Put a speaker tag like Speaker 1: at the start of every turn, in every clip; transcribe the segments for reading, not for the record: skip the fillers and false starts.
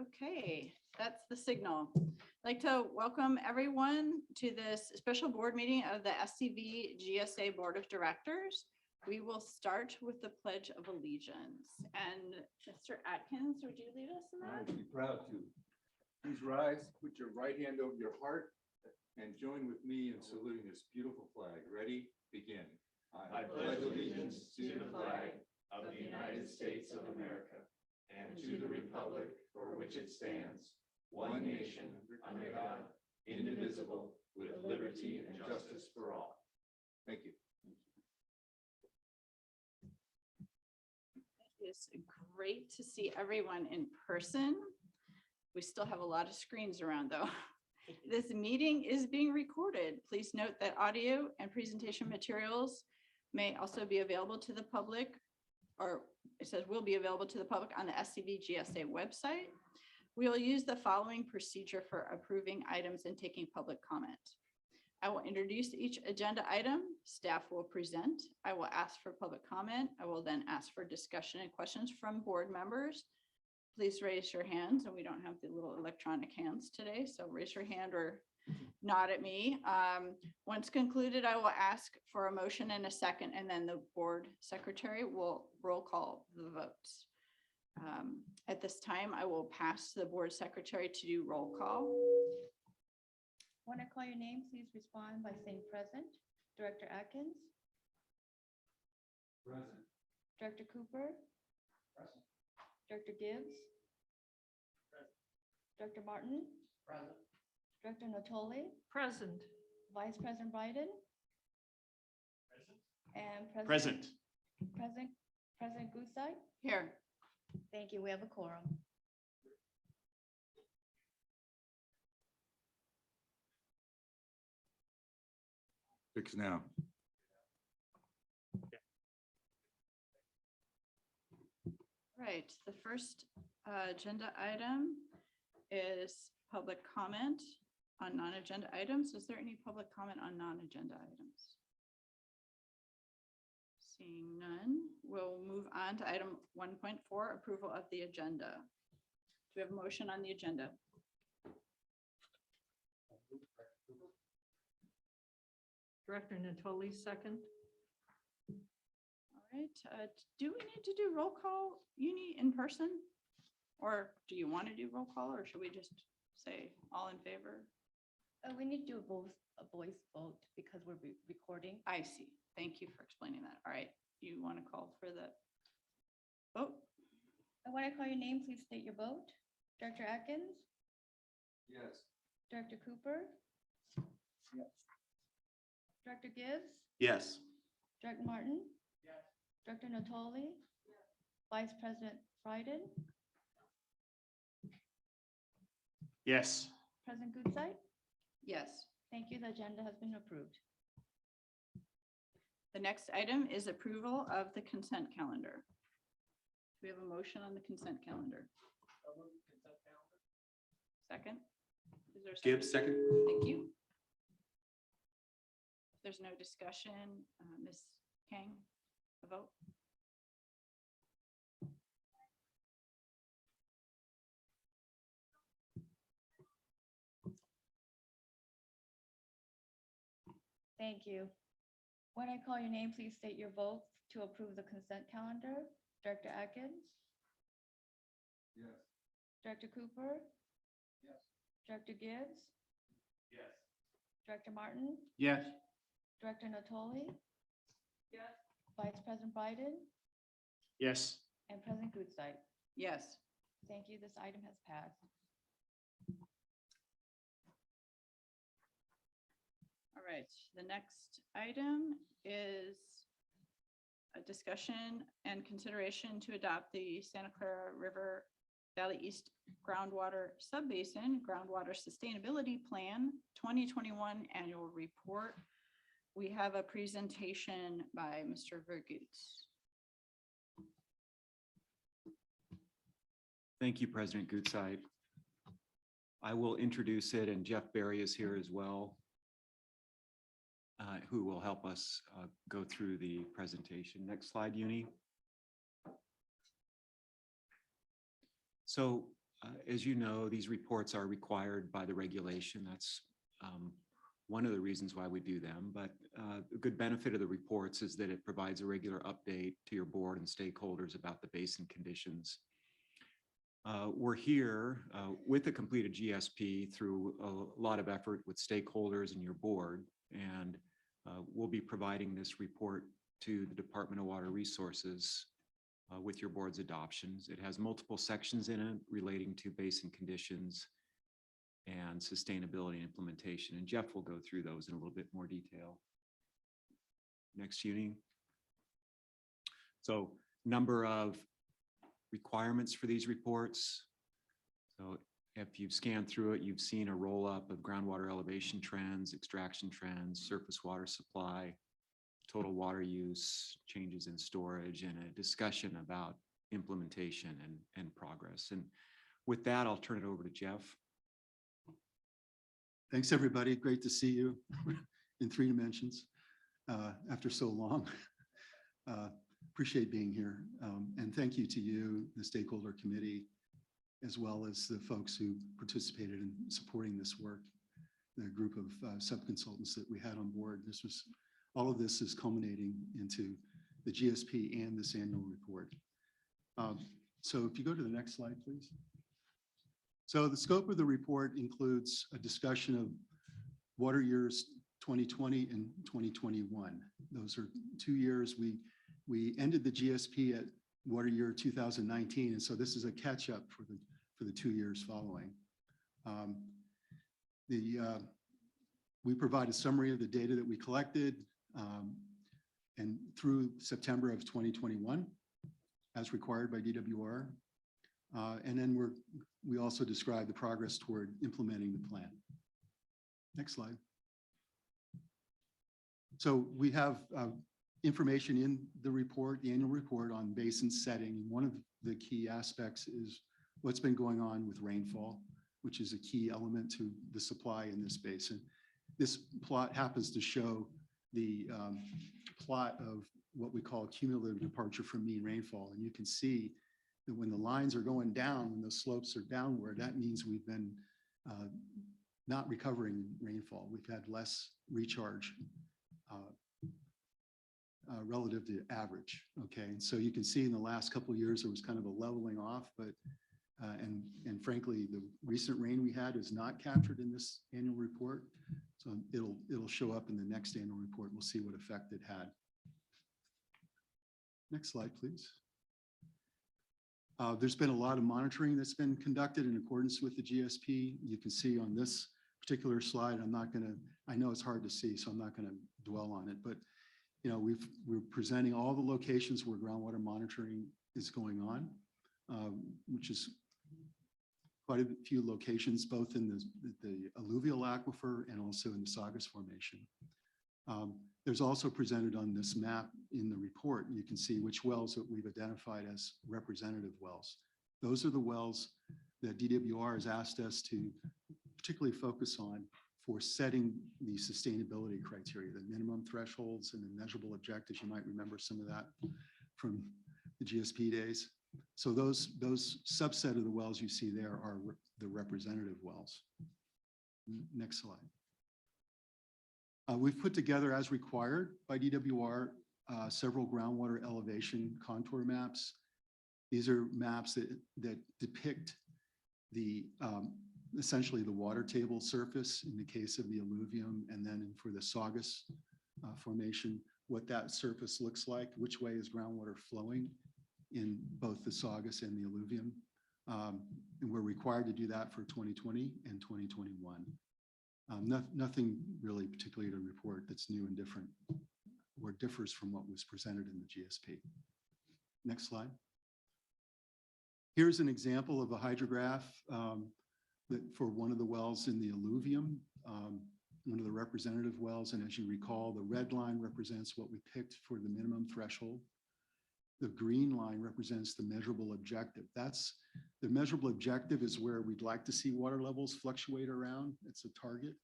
Speaker 1: Okay, that's the signal. I'd like to welcome everyone to this special board meeting of the SCV GSA Board of Directors. We will start with the Pledge of Allegiance. And Mr. Atkins, would you lead us in
Speaker 2: I
Speaker 1: that?
Speaker 2: would be proud to. Please rise, put your right hand over your heart, and join with me in saluting this beautiful flag. Ready? Begin.
Speaker 3: I pledge allegiance to the flag of the United States of America and to the republic for which it stands, one nation, under God, indivisible, with liberty and justice for all.
Speaker 2: Thank you.
Speaker 1: It's great to see everyone in person. We still have a lot of screens around though. This meeting is being recorded. Please note that audio and presentation materials may also be available to the public, or it says will be available to the public on the SCV GSA website. We will use the following procedure for approving items and taking public comment. I will introduce each agenda item. Staff will present. I will ask for public comment. I will then ask for discussion and questions from board members. Please raise your hands, and we don't have the little electronic hands today, so raise your hand or nod at me. Once concluded, I will ask for a motion and a second, and then the board secretary will roll call the votes. At this time, I will pass to the board secretary to do roll call.
Speaker 4: When I call your name, please respond by saying present. Director Atkins,
Speaker 2: Present.
Speaker 4: Director Cooper,
Speaker 2: Present.
Speaker 4: Director Gibbs, Director Martin,
Speaker 2: Present.
Speaker 4: Director Natoli,
Speaker 5: Present.
Speaker 4: Vice President Biden, and
Speaker 3: Present.
Speaker 4: President Gusai.
Speaker 1: Here.
Speaker 4: Thank you. We have a quorum.
Speaker 2: Fix now.
Speaker 1: Right, the first agenda item is public comment on non-agenda items. Is there any public comment on non-agenda items? Seeing none, we'll move on to item 1.4, approval of the agenda. Do we have a motion on the agenda?
Speaker 5: Director Natoli, second.
Speaker 1: All right, do we need to do roll call, Uni, in person? Or do you want to do roll call, or should we just say all in favor?
Speaker 4: We need to do a voice vote because we're recording.
Speaker 1: I see. Thank you for explaining that. All right, you want to call for the vote?
Speaker 4: And when I call your name, please state your vote. Director Atkins,
Speaker 2: Yes.
Speaker 4: Director Cooper,
Speaker 2: Yes.
Speaker 4: Director Gibbs,
Speaker 3: Yes.
Speaker 4: Director Martin, Director Natoli, Vice President Biden,
Speaker 3: Yes.
Speaker 4: President Gusai.
Speaker 1: Yes.
Speaker 4: Thank you. The agenda has been approved.
Speaker 1: The next item is approval of the consent calendar. Do we have a motion on the consent calendar? Second? Is there a second?
Speaker 3: Gibbs, second.
Speaker 1: Thank you. If there's no discussion, Ms. Kang, a vote?
Speaker 4: Thank you. When I call your name, please state your vote to approve the consent calendar. Director Atkins,
Speaker 2: Yes.
Speaker 4: Director Cooper,
Speaker 2: Yes.
Speaker 4: Director Gibbs,
Speaker 3: Yes.
Speaker 4: Director Martin,
Speaker 3: Yes.
Speaker 4: Director Natoli, Vice President Biden,
Speaker 3: Yes.
Speaker 4: and President Gusai.
Speaker 1: Yes.
Speaker 4: Thank you. This item has passed.
Speaker 1: All right, the next item is a discussion and consideration to adopt the Santa Clara River Valley East Groundwater Subbasin Groundwater Sustainability Plan 2021 Annual Report. We have a presentation by Mr. Vergoots.
Speaker 6: Thank you, President Gutzeit. I will introduce it, and Jeff Berry is here as well, who will help us go through the presentation. Next slide, Uni. So as you know, these reports are required by the regulation. That's one of the reasons why we do them. But a good benefit of the reports is that it provides a regular update to your board and stakeholders about the basin conditions. We're here with a completed GSP through a lot of effort with stakeholders and your board, and we'll be providing this report to the Department of Water Resources with your board's adoptions. It has multiple sections in it relating to basin conditions and sustainability and implementation, and Jeff will go through those in a little bit more detail. Next, Uni. So, number of requirements for these reports. So if you've scanned through it, you've seen a roll up of groundwater elevation trends, extraction trends, surface water supply, total water use, changes in storage, and a discussion about implementation and progress. And with that, I'll turn it over to Jeff.
Speaker 7: Thanks, everybody. Great to see you in 3 dimensions after so long. Appreciate being here. And thank you to you, the stakeholder committee, as well as the folks who participated in supporting this work, the group of sub-consultants that we had on board. All of this is culminating into the GSP and this annual report. So if you go to the next slide, please. So the scope of the report includes a discussion of water years 2020 and 2021. Those are 2 years. We ended the GSP at water year 2019, and so this is a catch-up for the 2 years following. We provide a summary of the data that we collected and through September of 2021, as required by DWR. And then we also describe the progress toward implementing the plan. Next slide. So we have information in the report, the annual report on basin setting. One of the key aspects is what's been going on with rainfall, which is a key element to the supply in this basin. This plot happens to show the plot of what we call cumulative departure from mean rainfall. And you can see that when the lines are going down, when the slopes are downward, that means we've been not recovering rainfall. We've had less recharge relative to average. Okay, and so you can see in the last couple of years there was kind of a leveling off, but and frankly, the recent rain we had is not captured in this annual report. So it'll show up in the next annual report. We'll see what effect it had. Next slide, please. There's been a lot of monitoring that's been conducted in accordance with the GSP. You can see on this particular slide, I know it's hard to see, so I'm not gonna dwell on it, but you know, we're presenting all the locations where groundwater monitoring is going on, which is quite a few locations, both in the alluvial aquifer and also in the Saugus Formation. There's also presented on this map in the report, you can see which wells that we've identified as representative wells. Those are the wells that DWR has asked us to particularly focus on for setting the sustainability criteria, the minimum thresholds and the measurable objectives. You might remember some of that from the GSP days. So those subset of the wells you see there are the representative wells. Next slide. We've put together, as required by DWR, several groundwater elevation contour maps. These are maps that depict the essentially the water table surface in the case of the alluvium, and then for the Saugus Formation, what that surface looks like, which way is groundwater flowing in both the Saugus and the alluvium. And we're required to do that for 2020 and 2021. Nothing really particularly to report that's new and different or differs from what was presented in the GSP. Next slide. Here's an example of a hydrograph for one of the wells in the alluvium, one of the representative wells. And as you recall, the red line represents what we picked for the minimum threshold. The green line represents the measurable objective. That's the measurable objective is where we'd like to see water levels fluctuate around. It's a target.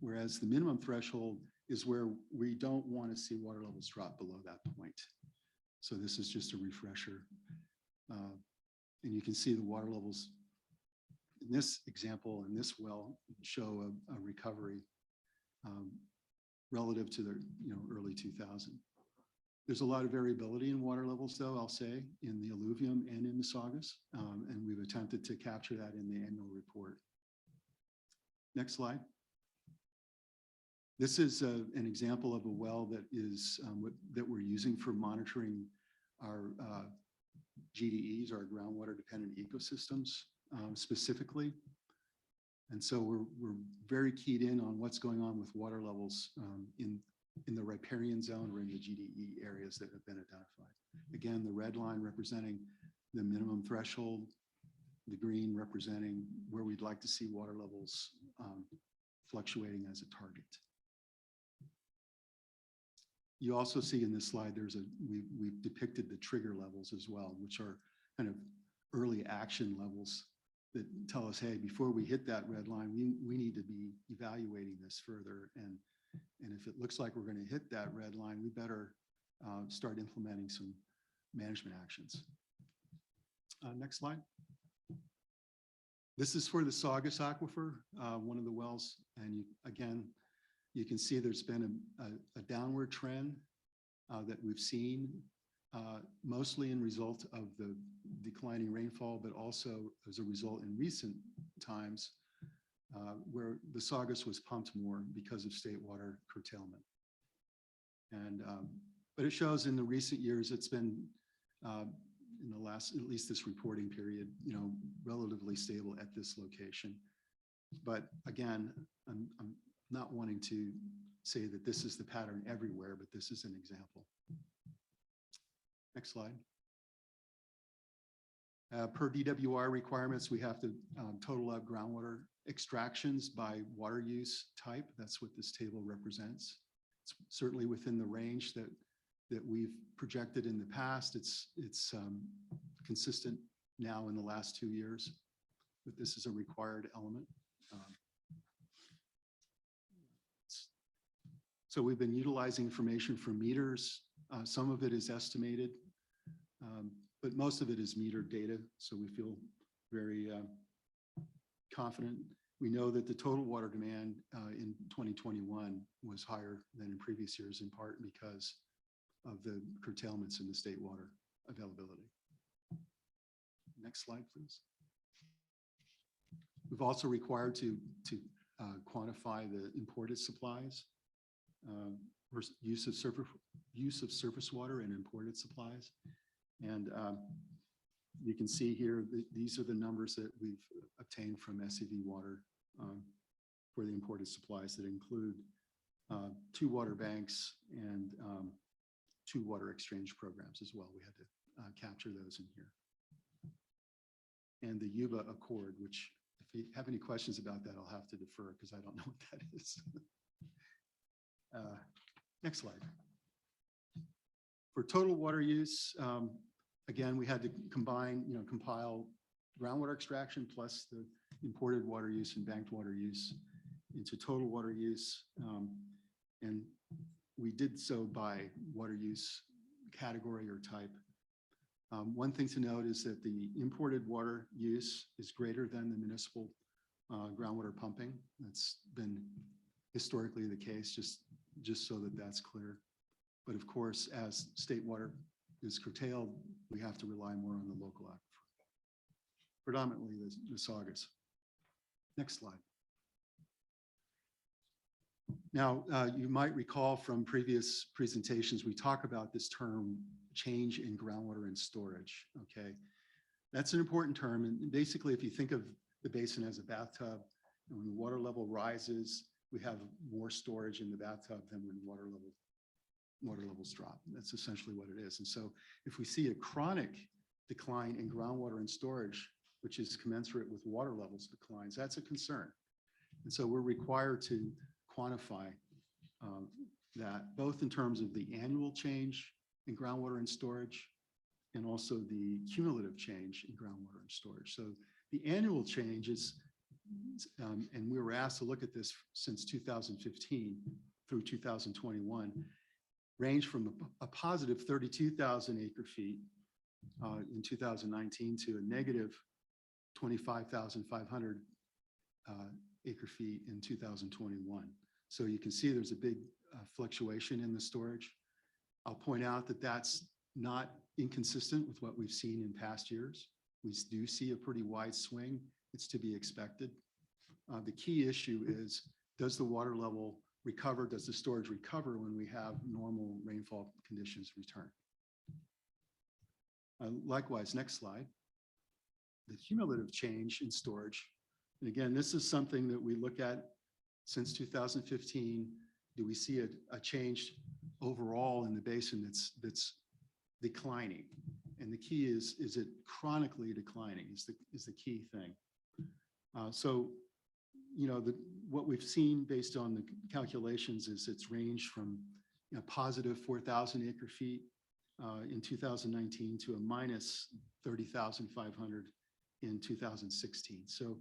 Speaker 7: Whereas the minimum threshold is where we don't want to see water levels drop below that point. So this is just a refresher. And you can see the water levels this example and this well show a recovery relative to the early 2000. There's a lot of variability in water levels, though, I'll say, in the alluvium and in the Saugus, and we've attempted to capture that in the annual report. Next slide. This is an example of a well that is that we're using for monitoring our GDEs, our groundwater dependent ecosystems specifically. And so we're very keyed in on what's going on with water levels in the riparian zone or in the GDE areas that have been identified. Again, the red line representing the minimum threshold, the green representing where we'd like to see water levels fluctuating as a target. You also see in this slide, we've depicted the trigger levels as well, which are kind of early action levels that tell us, hey, before we hit that red line, we need to be evaluating this further. And if it looks like we're going to hit that red line, we better start implementing some management actions. Next slide. This is for the Saugus Aquifer, one of the wells. And again, you can see there's been a downward trend that we've seen, mostly in result of the declining rainfall, but also as a result in recent times where the Saugus was pumped more because of state water curtailment. And but it shows in the recent years it's been in the last, at least this reporting period, relatively stable at this location. But again, I'm not wanting to say that this is the pattern everywhere, but this is an example. Next slide. Per DWR requirements, we have to total up groundwater extractions by water use type. That's what this table represents. It's certainly within the range that we've projected in the past. It's consistent now in the last 2 years, but this is a required element. So we've been utilizing information from meters. Some of it is estimated, but most of it is metered data. So we feel very confident. We know that the total water demand in 2021 was higher than in previous years, in part because of the curtailments in the state water availability. Next slide, please. We've also required to quantify the imported supplies, use of surface water and imported supplies. And you can see here that these are the numbers that we've obtained from SCV Water for the imported supplies that include 2 water banks and 2 water exchange programs as well. We had to capture those in here. And the Yuba Accord, which if you have any questions about that, I'll have to defer because I don't know what that is. Next slide. For total water use, again, we had to compile groundwater extraction plus the imported water use and banked water use into total water use. And we did so by water use category or type. One thing to note is that the imported water use is greater than the municipal groundwater pumping. That's been historically the case, just so that that's clear. But of course, as state water is curtailed, we have to rely more on the local aquifer, predominantly the Saugus. Next slide. Now, you might recall from previous presentations, we talk about this term change in groundwater and storage, okay? That's an important term. And basically, if you think of the basin as a bathtub, when the water level rises, we have more storage in the bathtub than when water levels drop. That's essentially what it is. And so if we see a chronic decline in groundwater and storage, which is commensurate with water levels declines, that's a concern. And so we're required to quantify that both in terms of the annual change in groundwater and storage and also the cumulative change in groundwater and storage. So the annual change is, and we were asked to look at this since 2015 through 2021, range from a positive 32,000 acre feet in 2019 to a negative 25,500 acre feet in 2021. So you can see there's a big fluctuation in the storage. I'll point out that that's not inconsistent with what we've seen in past years. We do see a pretty wide swing. It's to be expected. The key issue is, does the water level recover? Does the storage recover when we have normal rainfall conditions return? Likewise, next slide. The cumulative change in storage. And again, this is something that we look at since 2015. Do we see a change overall in the basin that's declining? And the key is it chronically declining is the key thing. So, you know, what we've seen based on the calculations is it's ranged from positive 4,000 acre feet in 2019 to a minus 30,500 in 2016. So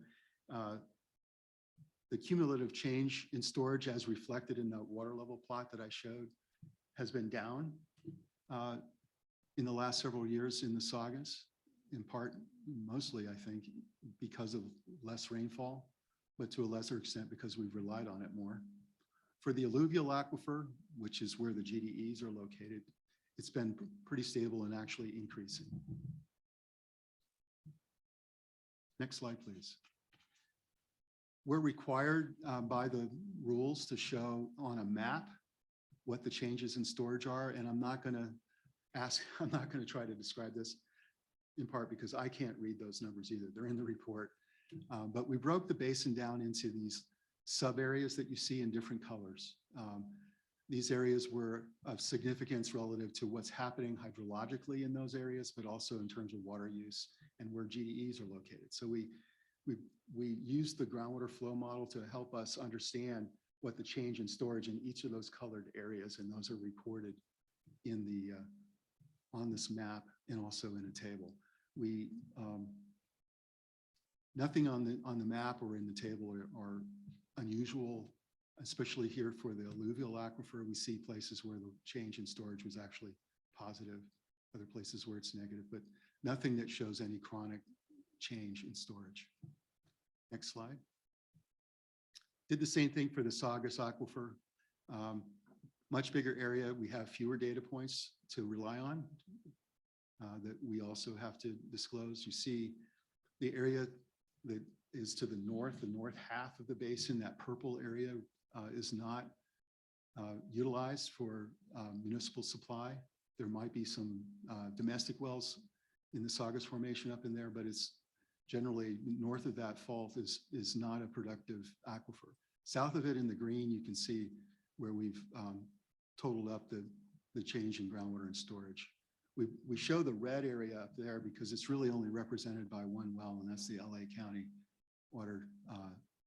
Speaker 7: the cumulative change in storage as reflected in the water level plot that I showed has been down in the last several years in the Saugus, in part, mostly, I think, because of less rainfall, but to a lesser extent because we've relied on it more. For the alluvial aquifer, which is where the GDEs are located, it's been pretty stable and actually increasing. Next slide, please. We're required by the rules to show on a map what the changes in storage are, and I'm not going to try to describe this, in part because I can't read those numbers either. They're in the report. But we broke the basin down into these sub areas that you see in different colors. These areas were of significance relative to what's happening hydrologically in those areas, but also in terms of water use and where GDEs are located. So we used the groundwater flow model to help us understand what the change in storage in each of those colored areas, and those are reported in the on this map and also in a table. We nothing on the map or in the table are unusual, especially here for the alluvial aquifer. We see places where the change in storage was actually positive, other places where it's negative, but nothing that shows any chronic change in storage. Next slide. Did the same thing for the Saugus aquifer. Much bigger area. We have fewer data points to rely on that we also have to disclose. You see the area that is to the north half of the basin, that purple area is not utilized for municipal supply. There might be some domestic wells in the Saugus formation up in there, but it's generally north of that fault is not a productive aquifer. South of it in the green, you can see where we've totaled up the change in groundwater and storage. We show the red area up there because it's really only represented by one well, and that's the LA County Water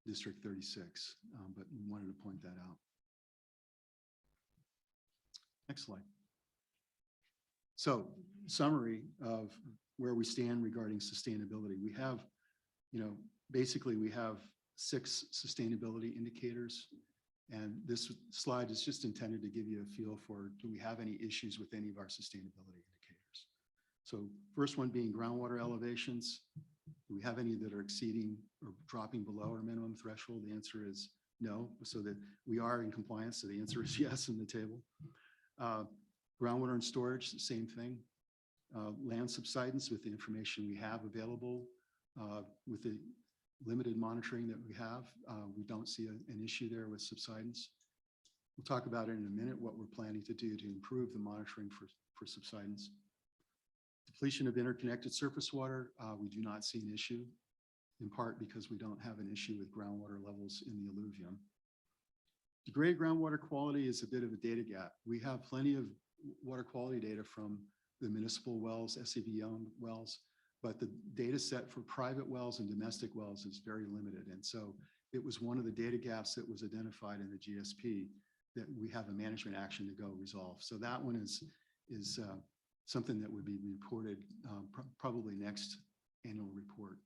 Speaker 7: District 36, but we wanted to point that out. Next slide. So, summary of where we stand regarding sustainability. We have, basically we have 6 sustainability indicators, and this slide is just intended to give you a feel for, do we have any issues with any of our sustainability indicators? So first one being groundwater elevations. Do we have any that are exceeding or dropping below our minimum threshold? The answer is no, so that we are in compliance. So the answer is yes in the table. Groundwater and storage, the same thing. Land subsidence with the information we have available, with the limited monitoring that we have, we don't see an issue there with subsidence. We'll talk about it in a minute, what we're planning to do to improve the monitoring for subsidence. Depletion of interconnected surface water, we do not see an issue, in part because we don't have an issue with groundwater levels in the alluvium. Degraded groundwater quality is a bit of a data gap. We have plenty of water quality data from the municipal wells, SCV-owned wells, but the data set for private wells and domestic wells is very limited. And so it was one of the data gaps that was identified in the GSP that we have a management action to go resolve. So that one is something that would be reported probably next annual report.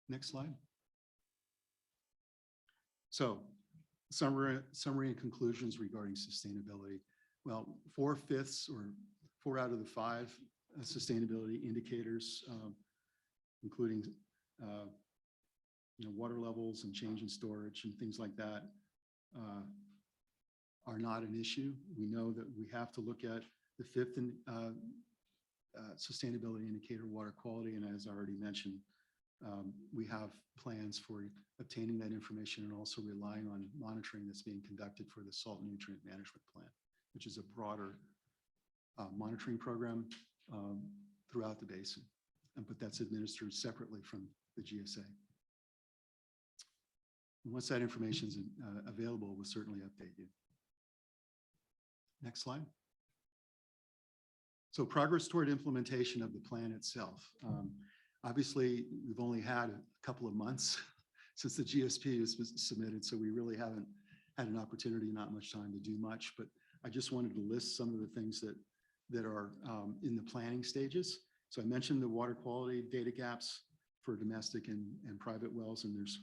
Speaker 7: Next slide. So summary and conclusions regarding sustainability. Well, 4/5 or 4 out of the 5 sustainability indicators, including water levels and change in storage and things like that, are not an issue. We know that we have to look at the fifth sustainability indicator, water quality, and as I already mentioned, we have plans for obtaining that information and also relying on monitoring that's being conducted for the salt nutrient management plan, which is a broader monitoring program throughout the basin, but that's administered separately from the GSA. And once that information is available, we'll certainly update you. Next slide. So progress toward implementation of the plan itself. Obviously, we've only had a couple of months since the GSP was submitted, so we really haven't had an opportunity, not much time to do much, but I just wanted to list some of the things that are in the planning stages. So I mentioned the water quality data gaps for domestic and private wells, and there's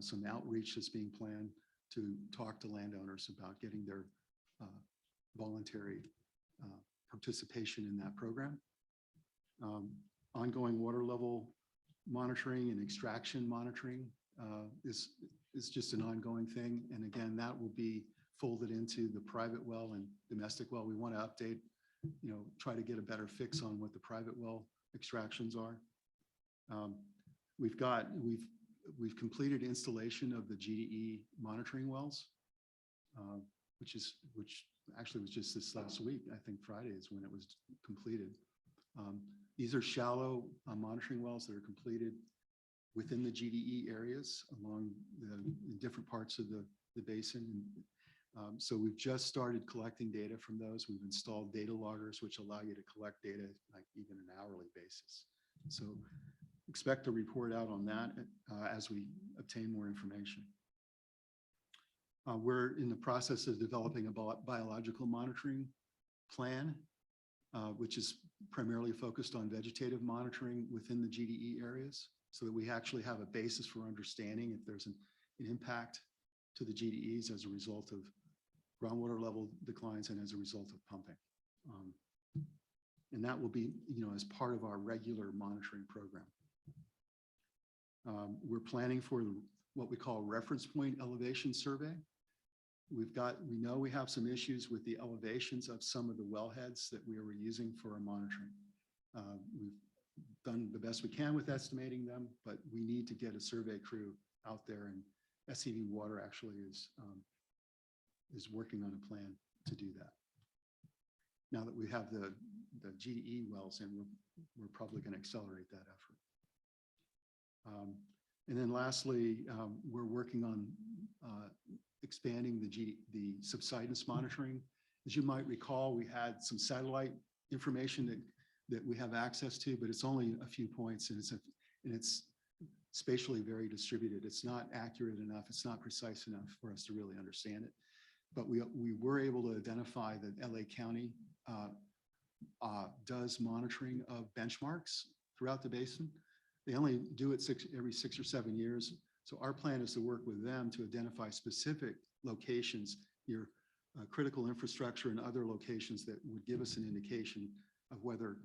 Speaker 7: some outreach that's being planned to talk to landowners about getting their voluntary participation in that program. Ongoing water level monitoring and extraction monitoring is just an ongoing thing. And again, that will be folded into the private well and domestic well. We want to update, try to get a better fix on what the private well extractions are. We've completed installation of the GDE monitoring wells, which actually was just this last week. I think Friday is when it was completed. These are shallow monitoring wells that are completed within the GDE areas along the different parts of the basin. So we've just started collecting data from those. We've installed data loggers, which allow you to collect data like even an hourly basis. So expect to report out on that as we obtain more information. We're in the process of developing a biological monitoring plan, which is primarily focused on vegetative monitoring within the GDE areas, so that we actually have a basis for understanding if there's an impact to the GDEs as a result of groundwater level declines and as a result of pumping. And that will be, as part of our regular monitoring program. We're planning for what we call reference point elevation survey. We know we have some issues with the elevations of some of the wellheads that we were using for our monitoring. We've done the best we can with estimating them, but we need to get a survey crew out there, and SCV Water actually is working on a plan to do that. Now that we have the GDE wells in, we're probably going to accelerate that effort. And then lastly, we're working on expanding the subsidence monitoring. As you might recall, we had some satellite information that we have access to, but it's only a few points, and it's spatially very distributed. It's not accurate enough. It's not precise enough for us to really understand it. But we were able to identify that LA County does monitoring of benchmarks throughout the basin. They only do it every 6 or 7 years. So our plan is to work with them to identify specific locations, your critical infrastructure and other locations that would give us an indication of whether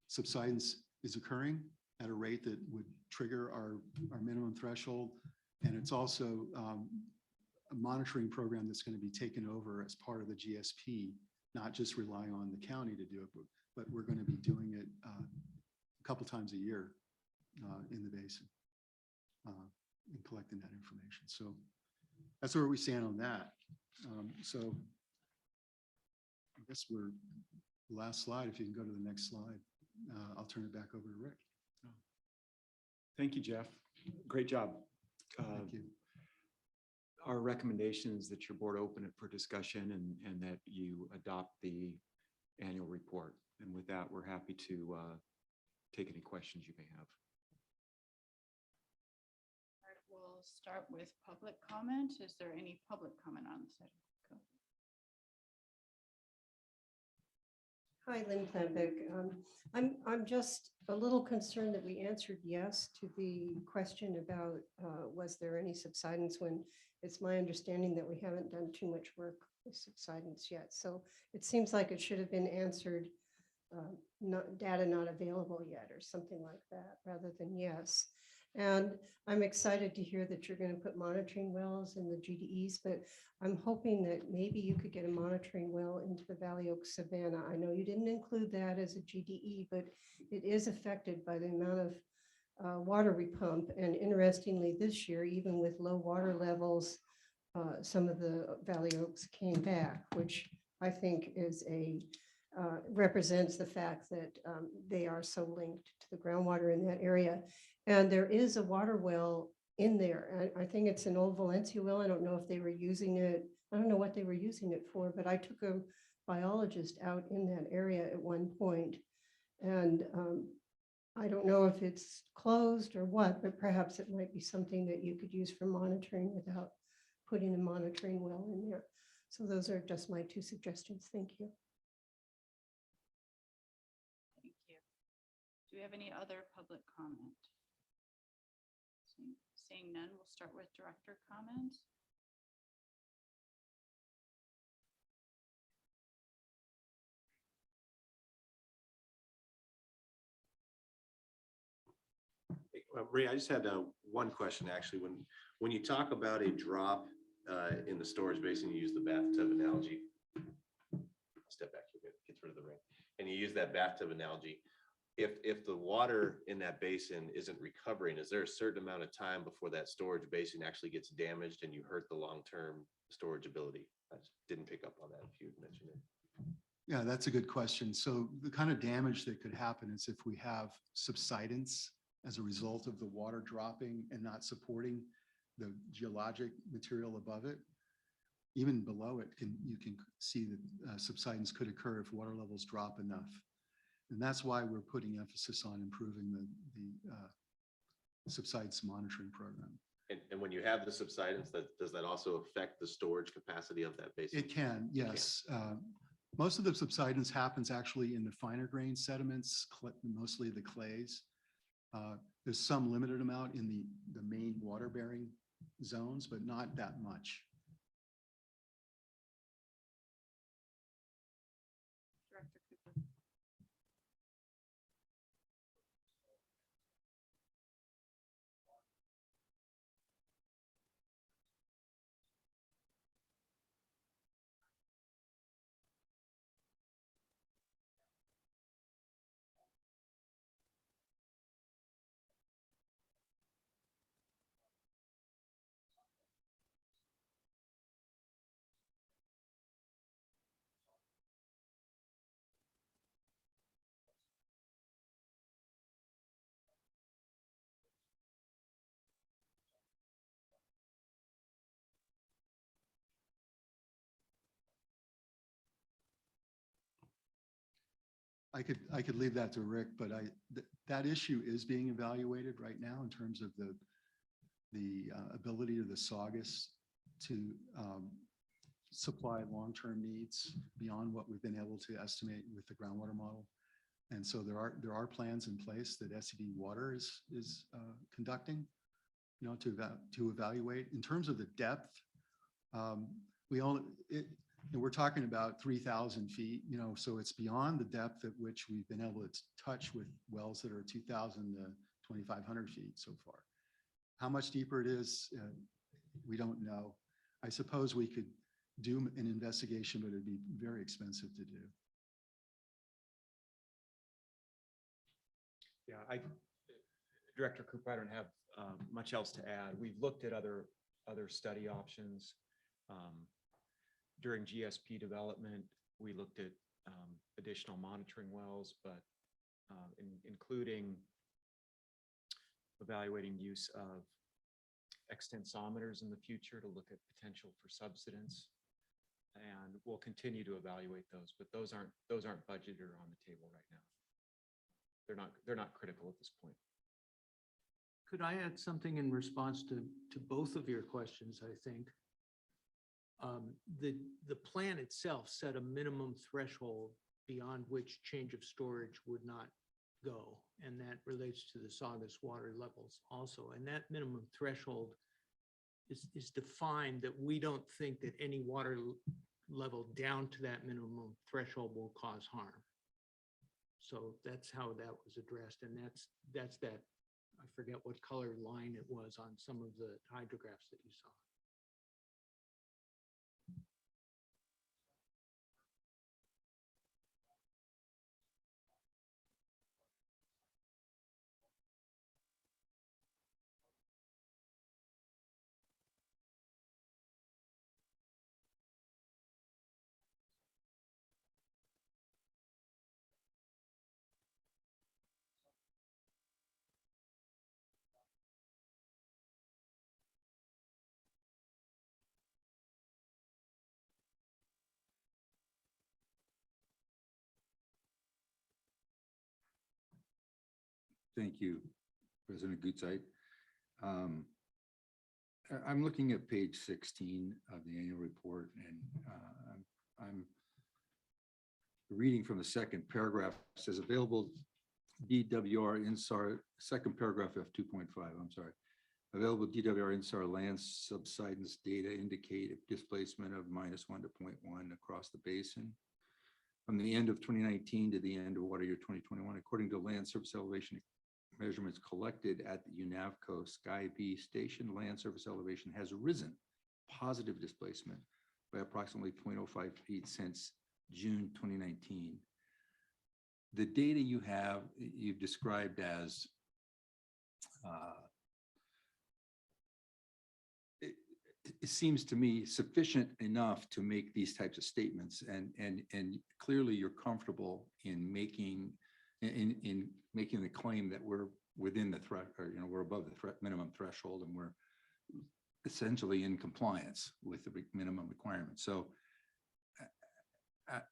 Speaker 7: subsidence is occurring at a rate that would trigger our minimum threshold. And it's also a monitoring program that's going to be taken over as part of the GSP, not just relying on the county to do it, but we're going to be doing it a couple times a year in the basin and collecting that information. So that's where we stand on that. So I guess we're last slide. If you can go to the next slide, I'll turn it back over to Rick.
Speaker 6: Thank you, Jeff. Great job.
Speaker 7: Thank you.
Speaker 6: Our recommendation is that your board open it for discussion and that you adopt the annual report. And with that, we're happy to take any questions you may have.
Speaker 1: All right, we'll start with public comment. Is there any public comment on this item? Go.
Speaker 8: Hi, Lynn Plambeck. I'm just a little concerned that we answered yes to the question about was there any subsidence, when it's my understanding that we haven't done too much work with subsidence yet. So it seems like it should have been answered data not available yet or something like that, rather than yes. And I'm excited to hear that you're going to put monitoring wells in the GDEs, but I'm hoping that maybe you could get a monitoring well into the Valley Oak Savannah. I know you didn't include that as a GDE, but it is affected by the amount of water we pump. And interestingly, this year, even with low water levels, some of the Valley Oaks came back, which I think is represents the fact that they are so linked to the groundwater in that area. And there is a water well in there. I think it's an old Valencia well. I don't know if they were using it. I don't know what they were using it for, but I took a biologist out in that area at one point. And I don't know if it's closed or what, but perhaps it might be something that you could use for monitoring without putting a monitoring well in there. So those are just my two suggestions. Thank you.
Speaker 1: Thank you. Do we have any other public comment? Seeing none, we'll start with director comments.
Speaker 3: Maria, I just had one question, actually. When you talk about a drop in the storage basin, you use the bathtub analogy. Step back, gets rid of the ring. And you use that bathtub analogy. If the water in that basin isn't recovering, is there a certain amount of time before that storage basin actually gets damaged and you hurt the long-term storage ability? I just didn't pick up on that if you mentioned it.
Speaker 7: Yeah, that's a good question. So the kind of damage that could happen is if we have subsidence as a result of the water dropping and not supporting the geologic material above it. Even below it, you can see that subsidence could occur if water levels drop enough. And that's why we're putting emphasis on improving the subsidence monitoring program.
Speaker 3: And when you have the subsidence, does that also affect the storage capacity of that basin?
Speaker 7: It can, yes. Most of the subsidence happens actually in the finer grain sediments, mostly the clays. There's some limited amount in the main water bearing zones, but not that much.
Speaker 1: Director Cooper.
Speaker 7: I could leave that to Rick, but that issue is being evaluated right now in terms of the ability of the Saugus to supply long-term needs beyond what we've been able to estimate with the groundwater model. And so there are plans in place that SCV Water is conducting, to evaluate. In terms of the depth, we're talking about 3,000 feet, so it's beyond the depth at which we've been able to touch with wells that are 2,000 to 2,500 feet so far. How much deeper it is, we don't know. I suppose we could do an investigation, but it'd be very expensive to do.
Speaker 6: Yeah, Director Cooper, I don't have much else to add. We've looked at other study options. During GSP development, we looked at additional monitoring wells, but including evaluating use of extensometers in the future to look at potential for subsidence. And we'll continue to evaluate those, but those aren't budgeted or on the table right now. They're not critical at this point.
Speaker 9: Could I add something in response to both of your questions, I think? The plan itself set a minimum threshold beyond which change of storage would not go. And that relates to the Saugus water levels also. And that minimum threshold is defined that we don't think that any water level down to that minimum threshold will cause harm. So that's how that was addressed. And that's that, I forget what color line it was on some of the hydrographs that you saw.
Speaker 2: Thank you, President Gutzeit. I'm looking at page 16 of the annual report, and I'm reading from the second paragraph. It says available DWR INSAR, second paragraph of 2.5, I'm sorry. Available DWR INSAR land subsidence data indicate a displacement of -1 to 0.1 across the basin. From the end of 2019 to the end of water year 2021, according to land surface elevation measurements collected at the UNAVCO Sky B station, land surface elevation has risen positive displacement by approximately 0.05 feet since June 2019. The data you have, you've described as it seems to me sufficient enough to make these types of statements, and clearly you're comfortable in making the claim that we're within the threat, or we're above the minimum threshold, and we're essentially in compliance with the minimum requirements. So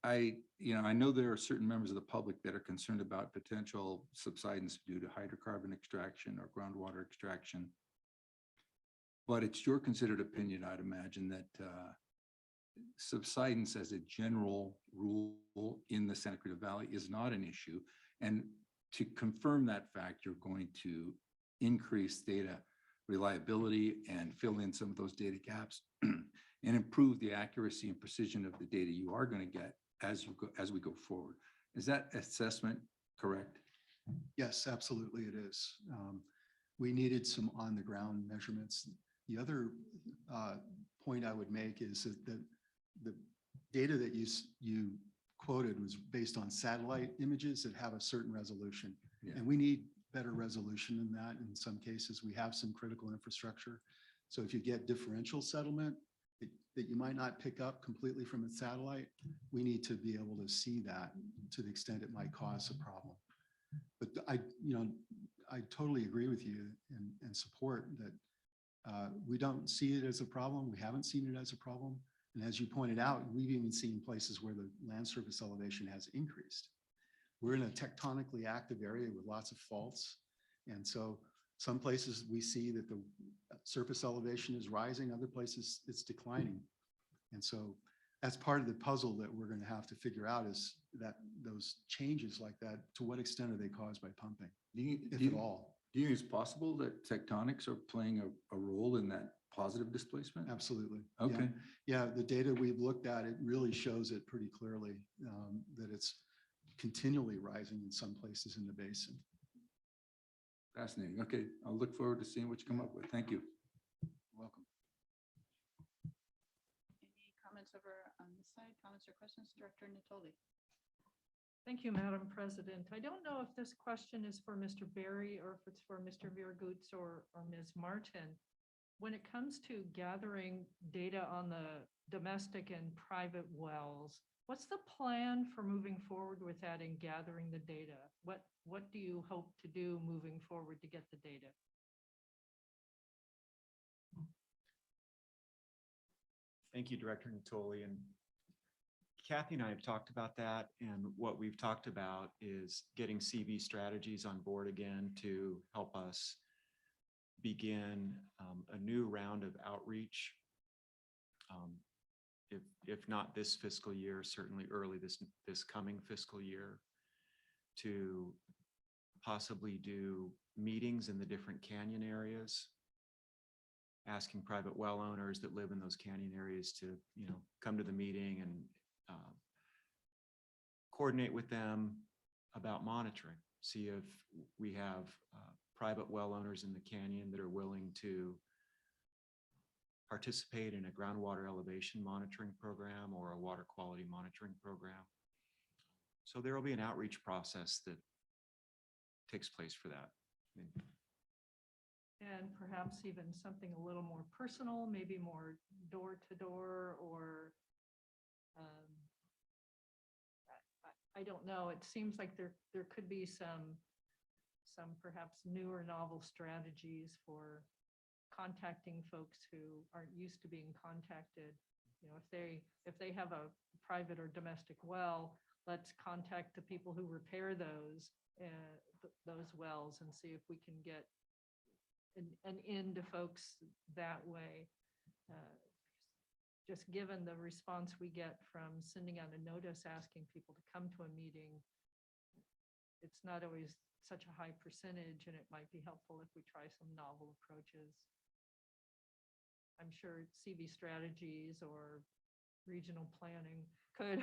Speaker 2: I know there are certain members of the public that are concerned about potential subsidence due to hydrocarbon extraction or groundwater extraction. But it's your considered opinion, I'd imagine, that subsidence as a general rule in the Santa Cruz Valley is not an issue. And to confirm that fact, you're going to increase data reliability and fill in some of those data gaps and improve the accuracy and precision of the data you are going to get as we go forward. Is that assessment correct?
Speaker 7: Yes, absolutely it is. We needed some on the ground measurements. The other point I would make is that the data that you quoted was based on satellite images that have a certain resolution.
Speaker 2: Yeah.
Speaker 7: And we need better resolution than that. In some cases, we have some critical infrastructure. So if you get differential settlement that you might not pick up completely from a satellite, we need to be able to see that to the extent it might cause a problem. But I totally agree with you and support that we don't see it as a problem. We haven't seen it as a problem. And as you pointed out, we've even seen places where the land surface elevation has increased. We're in a tectonically active area with lots of faults. And so some places we see that the surface elevation is rising, other places it's declining. And so that's part of the puzzle that we're going to have to figure out, is that those changes like that, to what extent are they caused by pumping, if at all?
Speaker 2: Do you think it's possible that tectonics are playing a role in that positive displacement?
Speaker 7: Absolutely.
Speaker 2: Okay.
Speaker 7: Yeah, the data we've looked at, it really shows it pretty clearly, that it's continually rising in some places in the basin.
Speaker 2: Fascinating. Okay, I'll look forward to seeing what you come up with. Thank you.
Speaker 7: Welcome.
Speaker 1: Any comments over on this side? Comments or questions, Director Natoli?
Speaker 5: Thank you, Madam President. I don't know if this question is for Mr. Berry or if it's for Mr. Virgutz or Ms. Martin. When it comes to gathering data on the domestic and private wells, what's the plan for moving forward with that and gathering the data? What do you hope to do moving forward to get the data?
Speaker 6: Thank you, Director Natoli. And Kathy and I have talked about that. And what we've talked about is getting CV strategies on board again to help us begin a new round of outreach. If not this fiscal year, certainly early this coming fiscal year, to possibly do meetings in the different canyon areas, asking private well owners that live in those canyon areas to, come to the meeting and coordinate with them, about monitoring. See if we have private well owners in the canyon that are willing to participate in a groundwater elevation monitoring program or a water quality monitoring program. So there will be an outreach process that takes place for that.
Speaker 5: And perhaps even something a little more personal, maybe more door to door, or I don't know. It seems like there could be some perhaps newer novel strategies for contacting folks who aren't used to being contacted. You know, if they have a private or domestic well, let's contact the people who repair those wells and see if we can get an end to folks that way. Just given the response we get from sending out a notice asking people to come to a meeting, it's not always such a high percentage, and it might be helpful if we try some novel approaches. I'm sure CV strategies or regional planning could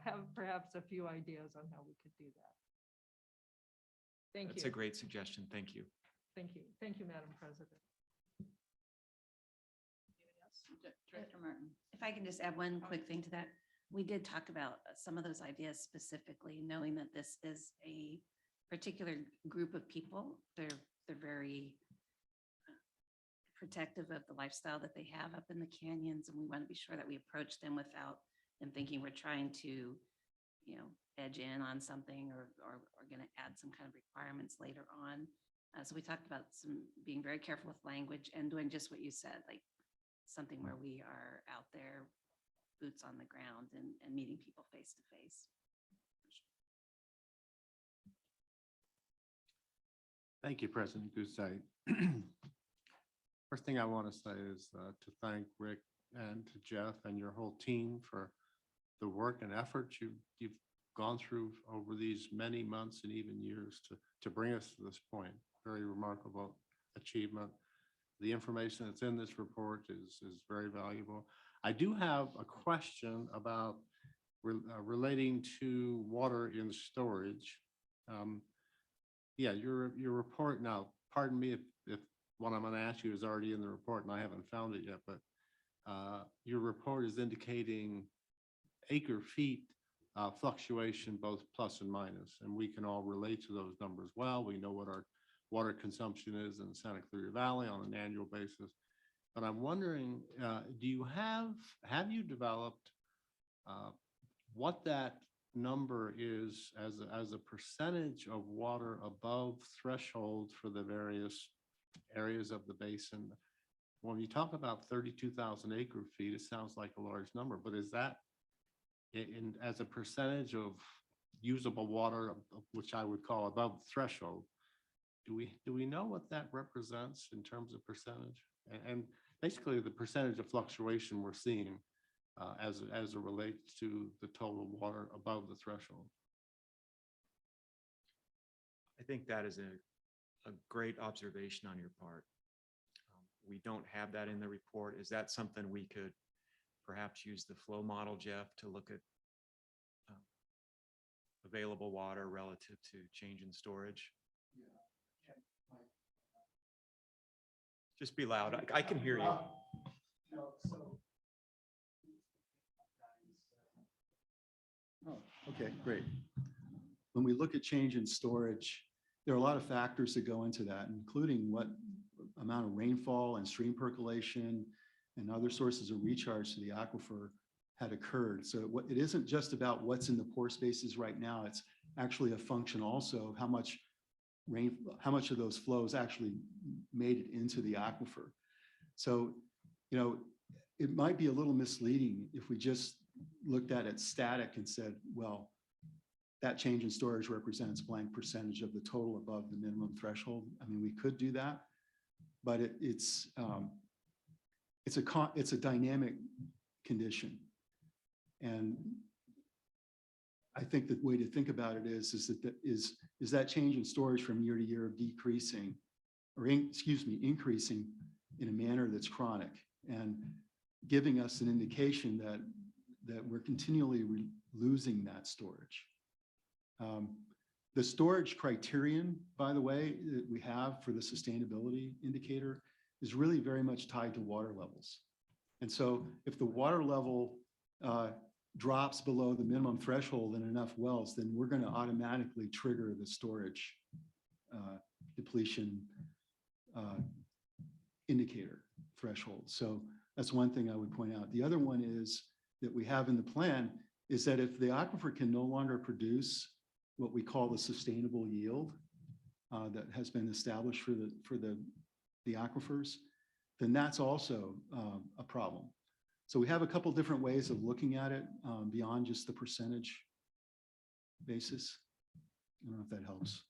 Speaker 5: have perhaps a few ideas on how we could do that. Thank you.
Speaker 6: That's a great suggestion. Thank you.
Speaker 5: Thank you. Thank you, Madam President.
Speaker 1: Director Martin.
Speaker 10: If I can just add one quick thing to that. We did talk about some of those ideas specifically, knowing that this is a particular group of people. They're very protective of the lifestyle that they have up in the canyons, and we want to be sure that we approach them without them thinking we're trying to, edge in on something or going to add some kind of requirements later on. So we talked about being very careful with language and doing just what you said, like something where we are out there, boots on the ground, and meeting people face to face.
Speaker 3: Thank you, President GSA. First thing I want to say is to thank Rick and to Jeff and your whole team for the work and effort you've gone through over these many months and even years to bring us to this point. Very remarkable achievement. The information that's in this report is very valuable. I do have a question about relating to water in storage. Yeah, your report now, pardon me if what I'm going to ask you is already in the report and I haven't found it yet, but your report is indicating acre feet fluctuation, both plus and minus, and we can all relate to those numbers well. We know what our water consumption is in the Santa Clara Valley on an annual basis. But I'm wondering, have you developed what that number is as a percentage of water above threshold for the various areas of the basin? When you talk about 32,000 acre feet, it sounds like a large number, but is that as a percentage of usable water, which I would call above threshold? Do we know what that represents in terms of percentage? And basically the percentage of fluctuation we're seeing as it relates to the total water above the threshold.
Speaker 6: I think that is a great observation on your part. We don't have that in the report. Is that something we could perhaps use the flow model, Jeff, to look at available water relative to change in storage? Just be loud. I can hear you.
Speaker 7: Oh, okay, great. When we look at change in storage, there are a lot of factors that go into that, including what amount of rainfall and stream percolation and other sources of recharge to the aquifer had occurred. So it isn't just about what's in the pore spaces right now. It's actually a function also of how much of those flows actually made it into the aquifer. So, it might be a little misleading if we just looked at it static and said, well, that change in storage represents blank percentage of the total above the minimum threshold. I mean, we could do that, but it's a dynamic condition. And I think the way to think about it is that change in storage from year to year decreasing, or increasing in a manner that's chronic and giving us an indication that we're continually losing that storage. The storage criterion, by the way, that we have for the sustainability indicator is really very much tied to water levels. And so if the water level drops below the minimum threshold in enough wells, then we're going to automatically trigger the storage depletion indicator threshold. So that's one thing I would point out. The other one is that we have in the plan is that if the aquifer can no longer produce what we call the sustainable yield that has been established for the aquifers, then that's also a problem. So we have a couple different ways of looking at it beyond just the percentage basis. I don't know if that helps.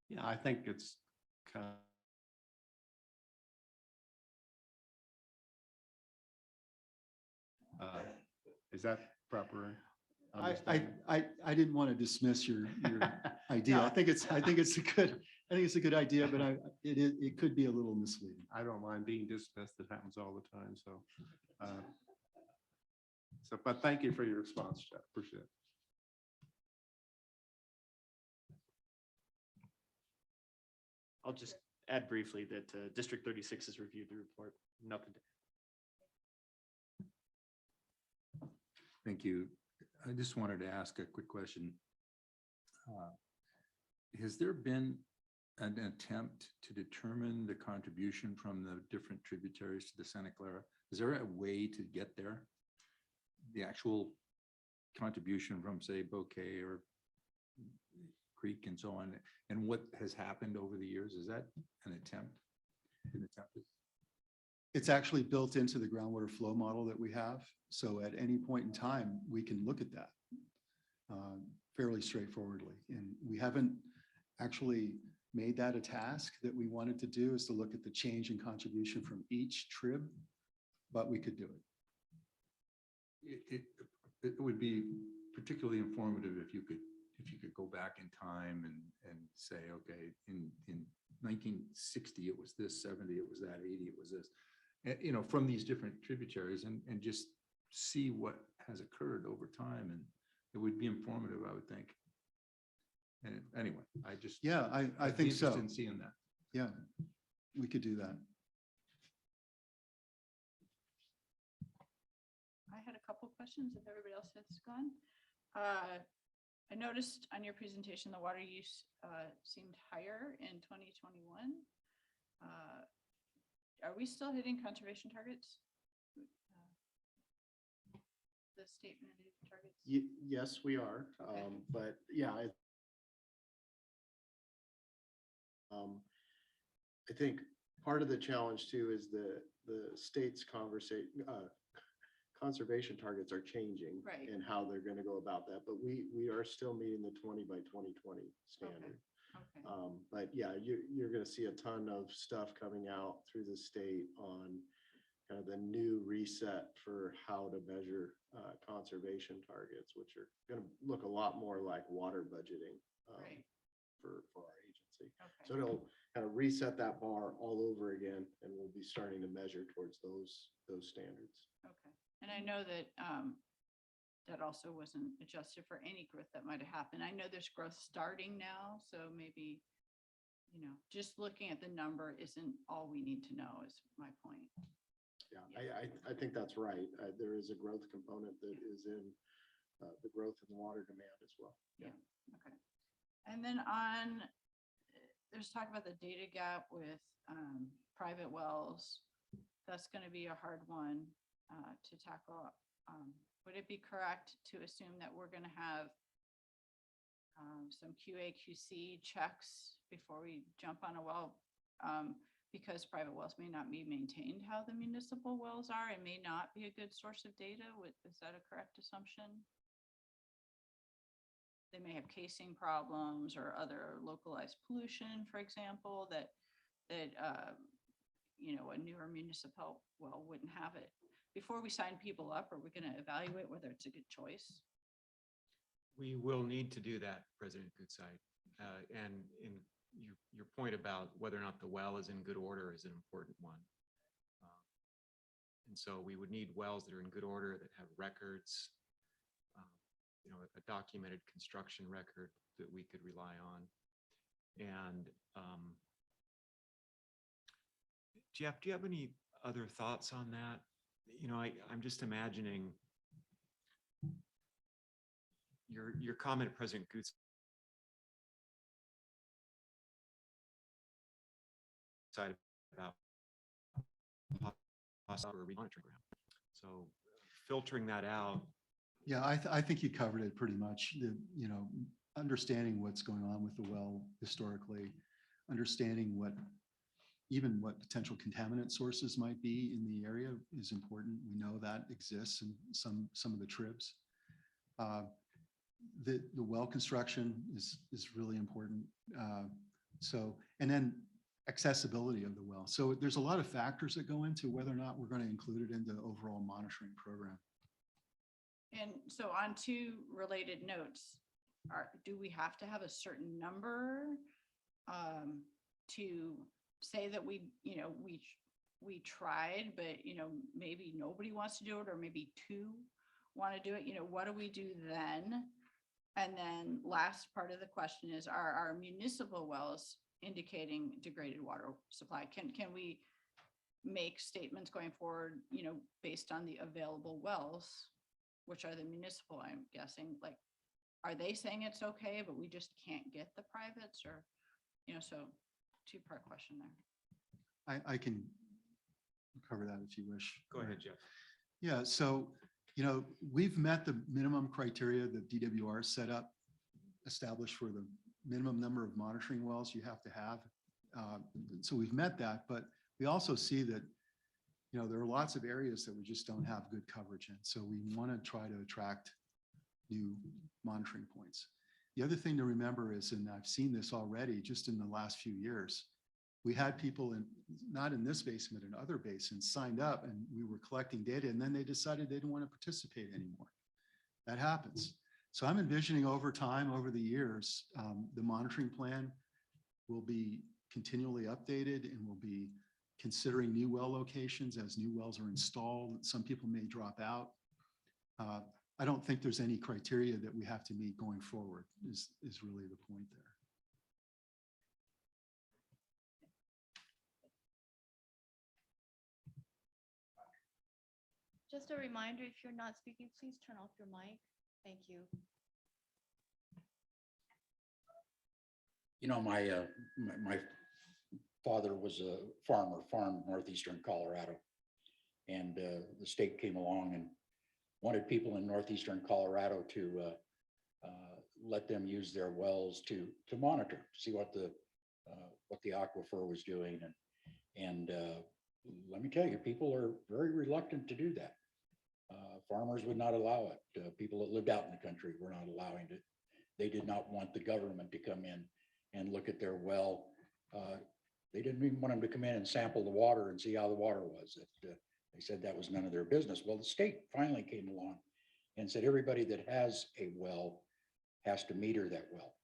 Speaker 3: Yeah, I think it's kind of. Is that proper?
Speaker 7: I didn't want to dismiss your idea.
Speaker 3: No.
Speaker 7: I think it's a good idea, but it could be a little misleading.
Speaker 3: I don't mind being dismissed. It happens all the time. So, but thank you for your response, Jeff. Appreciate it.
Speaker 11: I'll just add briefly that District 36 has reviewed the report. Nothing to
Speaker 2: Thank you. I just wanted to ask a quick question. Has there been an attempt to determine the contribution from the different tributaries to the Santa Clara? Is there a way to get there? The actual contribution from, say, Bouquet or Creek and so on, and what has happened over the years? Is that an attempt?
Speaker 7: It's actually built into the groundwater flow model that we have. So at any point in time, we can look at that fairly straightforwardly. And we haven't actually made that a task that we wanted to do, is to look at the change in contribution from each trib, but we could do it.
Speaker 2: It would be particularly informative if you could go back in time and say, okay, in 1960 it was this, 70 it was that, 80 it was this, you know, from these different tributaries, and just see what has occurred over time, and it would be informative, I would think. And anyway, I just
Speaker 7: I think so.
Speaker 2: In seeing that.
Speaker 7: Yeah, we could do that.
Speaker 1: I had a couple questions if everybody else has gone. I noticed on your presentation, the water use seemed higher in 2021. Are we still hitting conservation targets? The state mandated targets?
Speaker 11: Yes, we are.
Speaker 1: Okay.
Speaker 11: But yeah, I think part of the challenge too is the state's conservation targets are changing,
Speaker 1: Right.
Speaker 11: and how they're going to go about that. But we are still meeting the 20 by 2020 standard.
Speaker 1: Okay.
Speaker 11: But yeah, you're going to see a ton of stuff coming out through the state on kind of the new reset for how to measure conservation targets, which are going to look a lot more like water budgeting
Speaker 1: Right.
Speaker 11: for our agency.
Speaker 1: Okay.
Speaker 11: So it'll kind of reset that bar all over again, and we'll be starting to measure towards those standards.
Speaker 1: Okay. And I know that that also wasn't adjusted for any growth that might have happened. I know there's growth starting now, so maybe, you know, just looking at the number isn't all we need to know, is my point.
Speaker 11: Yeah, I think that's right. There is a growth component that is in the growth in water demand as well.
Speaker 1: Yeah. Okay. And then there's talk about the data gap with private wells. That's going to be a hard one to tackle. Would it be correct to assume that we're going to have some QA/QC checks before we jump on a well? Because private wells may not be maintained how the municipal wells are, and may not be a good source of data. Is that a correct assumption? They may have casing problems or other localized pollution, for example, that you know, a newer municipal well wouldn't have it. Before we sign people up, are we going to evaluate whether it's a good choice?
Speaker 6: We will need to do that, President Goodside. And in your point about whether or not the well is in good order is an important one. And so we would need wells that are in good order, that have records, you know, a documented construction record, that we could rely on. And Jeff, do you have any other thoughts on that? You know, I'm just imagining your comment, President Goots, side about possible monitoring ground. So filtering that out.
Speaker 7: Yeah, I think you covered it pretty much. You know, understanding what's going on with the well historically, understanding even what potential contaminant sources might be in the area is important. We know that exists in some of the tribs. The well construction is really important. And then accessibility of the well. So there's a lot of factors that go into whether or not we're going to include it in the overall monitoring program.
Speaker 1: And so on two related notes, do we have to have a certain number to say that we tried, but, maybe nobody wants to do it, or maybe two want to do it? What do we do then? And then last part of the question is, are our municipal wells indicating degraded water supply? Can we make statements going forward, based on the available wells, which are the municipal, I'm guessing, like, are they saying it's okay, but we just can't get the privates, or, so two-part question there.
Speaker 7: I can cover that if you wish.
Speaker 6: Go ahead, Jeff.
Speaker 7: Yeah, so, we've met the minimum criteria that DWR set up, established for the minimum number of monitoring wells you have to have. So we've met that, but we also see that, there are lots of areas that we just don't have good coverage in. So we want to try to attract new monitoring points. The other thing to remember is, and I've seen this already just in the last few years, we had people not in this basin, but in other basins, signed up, and we were collecting data, and then they decided they didn't want to participate anymore. That happens. So I'm envisioning over time, over the years, the monitoring plan will be continually updated, and we'll be considering new well locations as new wells are installed. Some people may drop out. I don't think there's any criteria that we have to meet going forward is really the point there.
Speaker 4: Just a reminder, if you're not speaking, please turn off your mic. Thank you.
Speaker 12: My father was a farmed northeastern Colorado, and the state came along and wanted people in northeastern Colorado to let them use their wells to monitor, see what the aquifer was doing, and let me tell you, people are very reluctant to do that. Farmers would not allow it. People that lived out in the country were not allowing it. They did not want the government to come in and look at their well. They didn't even want them to come in and sample the water and see how the water was. They said that was none of their business. Well, the state finally came along and said everybody that has a well has to meter that well.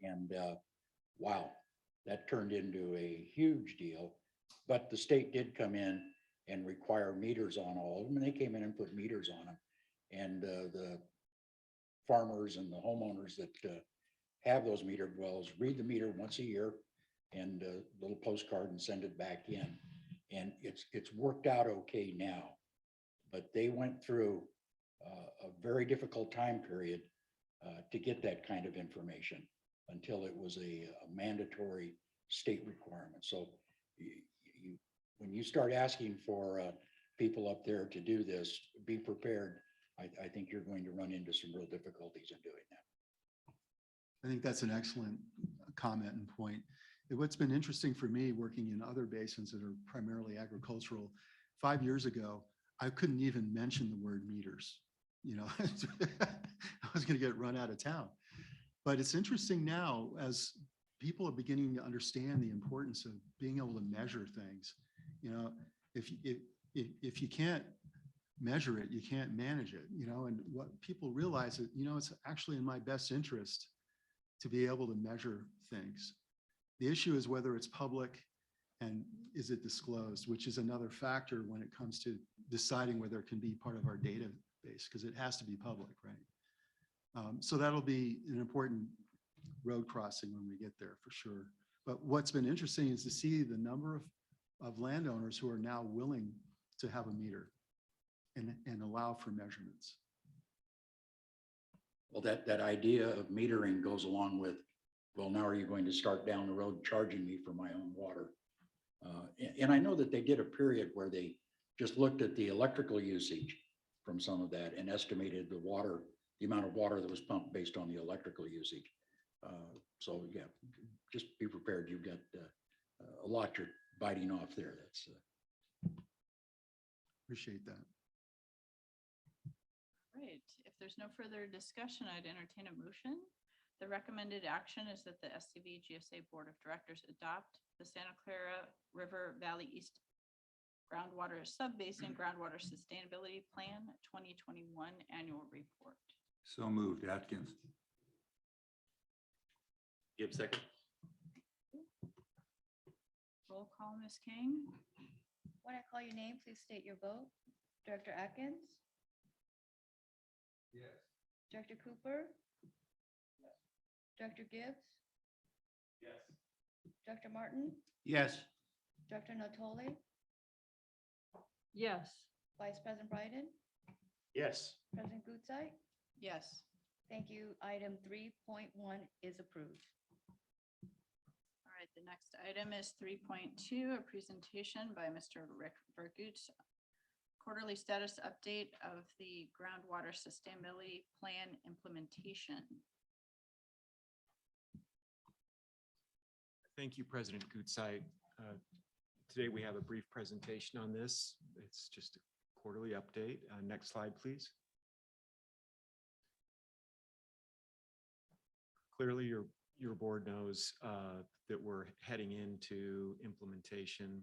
Speaker 12: And wow, that turned into a huge deal. But the state did come in and require meters on all of them, and they came in and put meters on them. And the farmers and the homeowners that have those metered wells read the meter once a year and a little postcard and send it back in. And it's worked out okay now, but they went through a very difficult time period to get that kind of information until it was a mandatory state requirement. So when you start asking for people up there to do this, be prepared. I think you're going to run into some real difficulties in doing that.
Speaker 7: I think that's an excellent comment and point. What's been interesting for me working in other basins that are primarily agricultural, 5 years ago, I couldn't even mention the word meters. I was going to get run out of town. But it's interesting now as people are beginning to understand the importance of being able to measure things. If you can't measure it, you can't manage it, and what people realize is, it's actually in my best interest to be able to measure things. The issue is whether it's public and is it disclosed, which is another factor when it comes to deciding whether it can be part of our database, because it has to be public, right? So that'll be an important road crossing when we get there for sure. But what's been interesting is to see the number of landowners who are now willing to have a meter and allow for measurements.
Speaker 12: Well, that idea of metering goes along with, well, now are you going to start down the road charging me for my own water? And I know that they did a period where they just looked at the electrical usage from some of that and estimated the amount of water that was pumped based on the electrical usage. So yeah, just be prepared. You've got a lot you're biting off there. That's
Speaker 7: Appreciate that.
Speaker 1: Right. If there's no further discussion, I'd entertain a motion. The recommended action is that the SCV GSA Board of Directors adopt the Santa Clara River Valley East Groundwater Subbasin Groundwater Sustainability Plan 2021 Annual Report.
Speaker 2: So moved. Atkins.
Speaker 3: Gibbs, second.
Speaker 1: Roll call, Ms. King.
Speaker 4: When I call your name, please state your vote. Director Atkins?
Speaker 2: Yes.
Speaker 4: Director Cooper? Director Gibbs?
Speaker 3: Yes.
Speaker 4: Director Martin?
Speaker 12: yes.
Speaker 4: Director Natoli?
Speaker 5: Yes.
Speaker 4: Vice President Biden?
Speaker 11: Yes.
Speaker 4: President Gutzeit?
Speaker 1: Yes.
Speaker 4: Thank you. Item 3.1 is approved.
Speaker 1: All right, the next item is 3.2, a presentation by Mr. Rick Vergutz, quarterly status update of the groundwater sustainability plan implementation.
Speaker 6: Thank you, President Gutzeit. Today we have a brief presentation on this. It's just a quarterly update. Next slide, please. Clearly, your board knows that we're heading into implementation.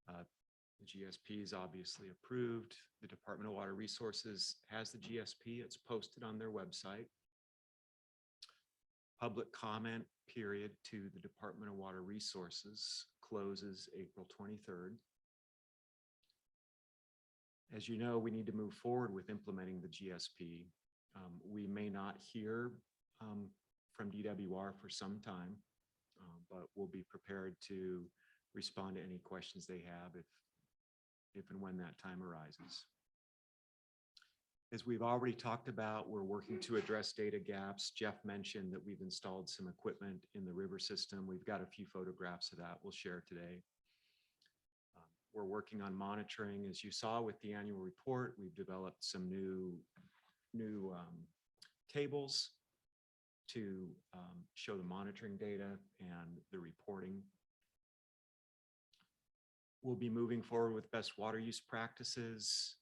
Speaker 6: The GSP is obviously approved. The Department of Water Resources has the GSP. It's posted on their website. Public comment period to the Department of Water Resources closes April 23rd. As you know, we need to move forward with implementing the GSP. We may not hear from DWR for some time, but we'll be prepared to respond to any questions they have if and when that time arises. As we've already talked about, we're working to address data gaps. Jeff mentioned that we've installed some equipment in the river system. We've got a few photographs of that we'll share today. We're working on monitoring. As you saw with the annual report, we've developed some new tables to show the monitoring data and the reporting. We'll be moving forward with best water use practices.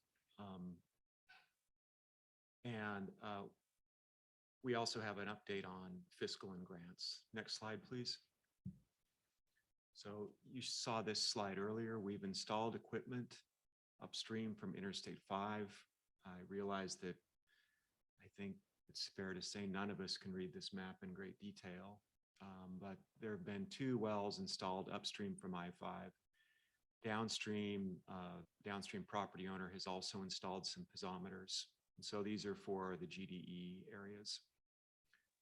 Speaker 6: And we also have an update on fiscal and grants. Next slide, please. So you saw this slide earlier. We've installed equipment upstream from Interstate 5. I realize that I think it's fair to say none of us can read this map in great detail, but there have been 2 wells installed upstream from I-5. Downstream property owner has also installed some piezometers. And so these are for the GDE areas.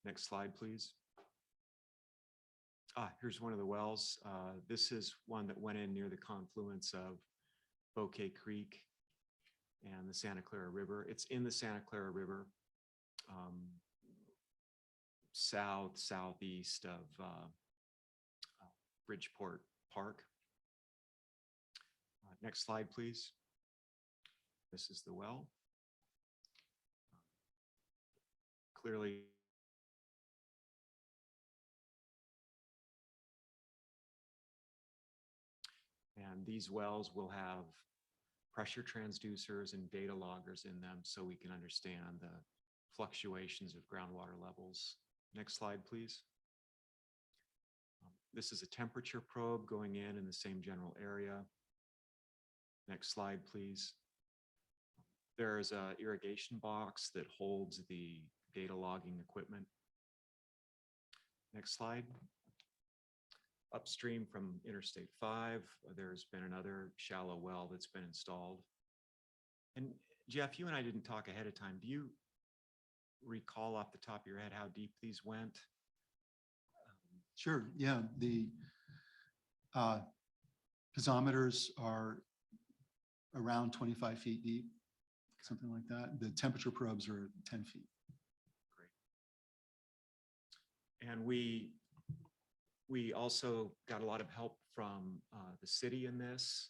Speaker 6: Next slide, please. Here's one of the wells. This is one that went in near the confluence of Bouquet Creek and the Santa Clara River. It's in the Santa Clara River, southeast of Bridgeport Park. Next slide, please. This is the well. Clearly, and these wells will have pressure transducers and data loggers in them so we can understand the fluctuations of groundwater levels. Next slide, please. This is a temperature probe going in the same general area. Next slide, please. There is an irrigation box that holds the data logging equipment. Next slide. Upstream from Interstate 5, there's been another shallow well that's been installed. And Jeff, you and I didn't talk ahead of time. recall off the top of your head how deep these went?
Speaker 7: Sure, yeah, the piezometers are around 25 feet deep, something like that. The temperature probes are 10 feet.
Speaker 6: And we also got a lot of help from the city in this,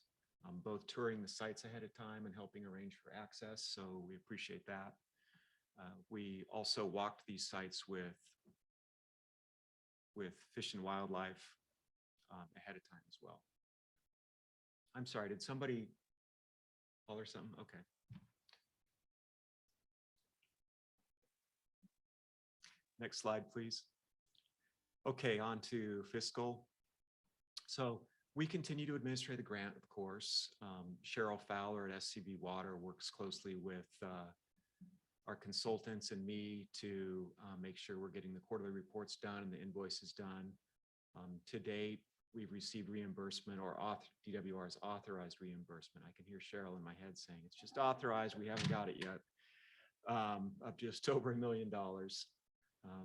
Speaker 6: both touring the sites ahead of time and helping arrange for access. So we appreciate that. We also walked these sites with Fish and Wildlife ahead of time as well. I'm sorry, did somebody holler something? Okay. Next slide, please. Okay, on to fiscal. So we continue to administer the grant, of course. Cheryl Fowler at SCV Water works closely with our consultants and me to make sure we're getting the quarterly reports done and the invoices done. To date, we've received reimbursement, or DWR's authorized reimbursement. I can hear Cheryl in my head saying, it's just authorized, we haven't got it yet, of just over $1 million.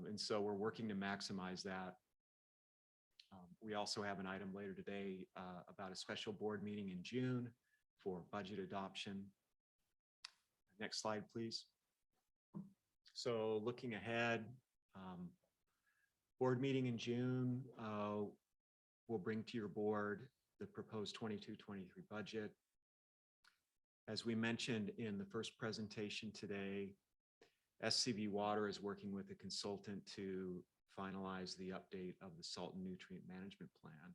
Speaker 6: And so we're working to maximize that. We also have an item later today about a special board meeting in June for budget adoption. Next slide, please. So looking ahead, board meeting in June, we'll bring to your board the proposed 22-23 budget. As we mentioned in the first presentation today, SCV Water is working with a consultant to finalize the update of the salt and nutrient management plan.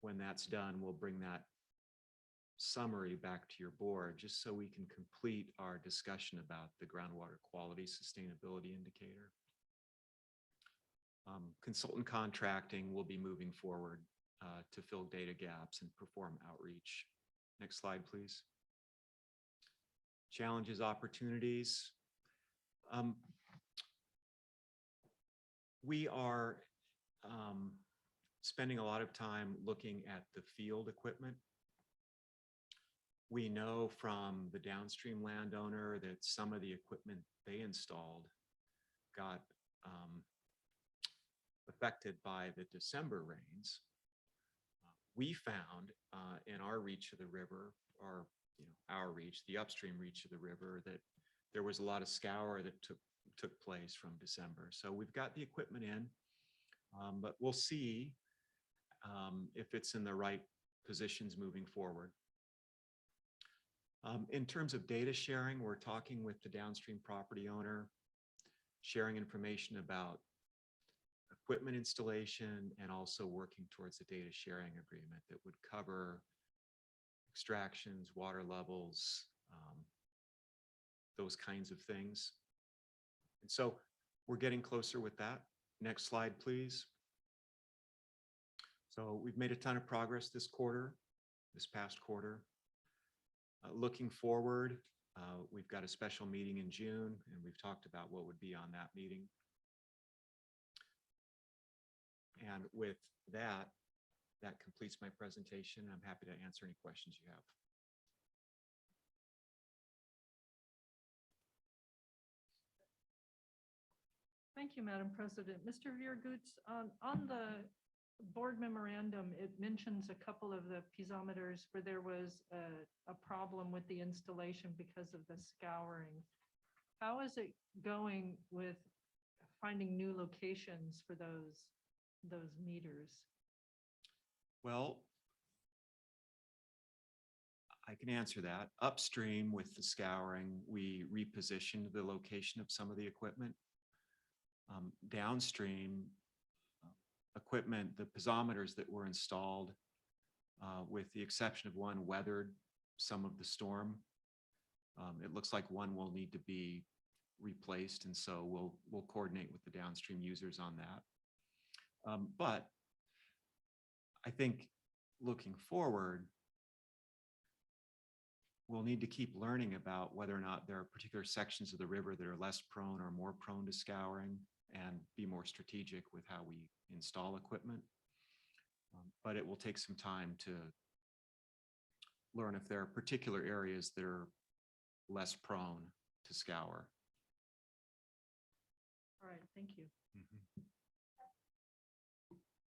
Speaker 6: When that's done, we'll bring that summary back to your board just so we can complete our discussion about the groundwater quality sustainability indicator. Consultant contracting will be moving forward to fill data gaps and perform outreach. Next slide, please. Challenges, opportunities. We are spending a lot of time looking at the field equipment. We know from the downstream landowner that some of the equipment they installed got affected by the December rains. We found in our reach of the river, or our reach, the upstream reach of the river, that there was a lot of scour that took place from December. So we've got the equipment in, but we'll see if it's in the right positions moving forward. In terms of data sharing, we're talking with the downstream property owner, sharing information about equipment installation, and also working towards a data sharing agreement that would cover extractions, water levels, those kinds of things. And so we're getting closer with that. Next slide, please. So we've made a ton of progress this past quarter. Looking forward, we've got a special meeting in June, and we've talked about what would be on that meeting. And with that, that completes my presentation. I'm happy to answer any questions you have.
Speaker 5: Thank you, Madam President. Mr. Viergoots, on the board memorandum, it mentions a couple of the piezometers where there was a problem with the installation because of the scouring. How is it going with finding new locations for those meters?
Speaker 6: Well, I can answer that. Upstream with the scouring, we repositioned the location of some of the equipment. Downstream, equipment, the piezometers that were installed, with the exception of one, weathered some of the storm. It looks like one will need to be replaced, and so we'll coordinate with the downstream users on that. But I think looking forward, we'll need to keep learning about whether or not there are particular sections of the river that are less prone or more prone to scouring, and be more strategic with how we install equipment. But it will take some time to learn if there are particular areas that are less prone to scour.
Speaker 5: All right, thank you.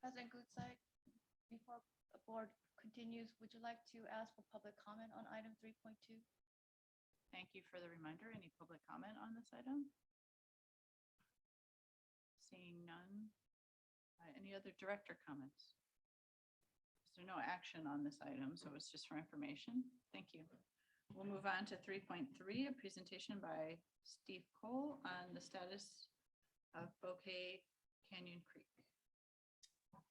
Speaker 4: President Gutzeit, before the board continues, would you like to ask for public comment on item 3.2?
Speaker 1: Thank you for the reminder. Any public comment on this item? Seeing none. Any other director comments? So no action on this item, so it's just for information. Thank you. We'll move on to 3.3, a presentation by Steve Cole on the status of Bouquet Canyon Creek.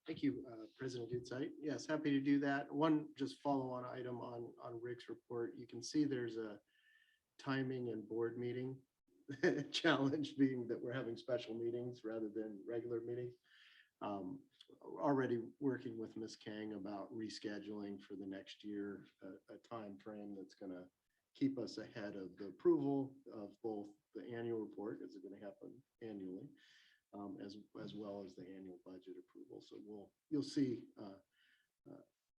Speaker 11: Thank you, President Gutzeit. Yes, happy to do that. One just follow-on item on Rick's report. You can see there's a timing and board meeting challenge, being that we're having special meetings rather than regular meetings. Already working with Ms. Kang about rescheduling for the next year, a time frame that's going to keep us ahead of the approval of both the annual report, is it going to happen annually, as well as the annual budget approval. So you'll see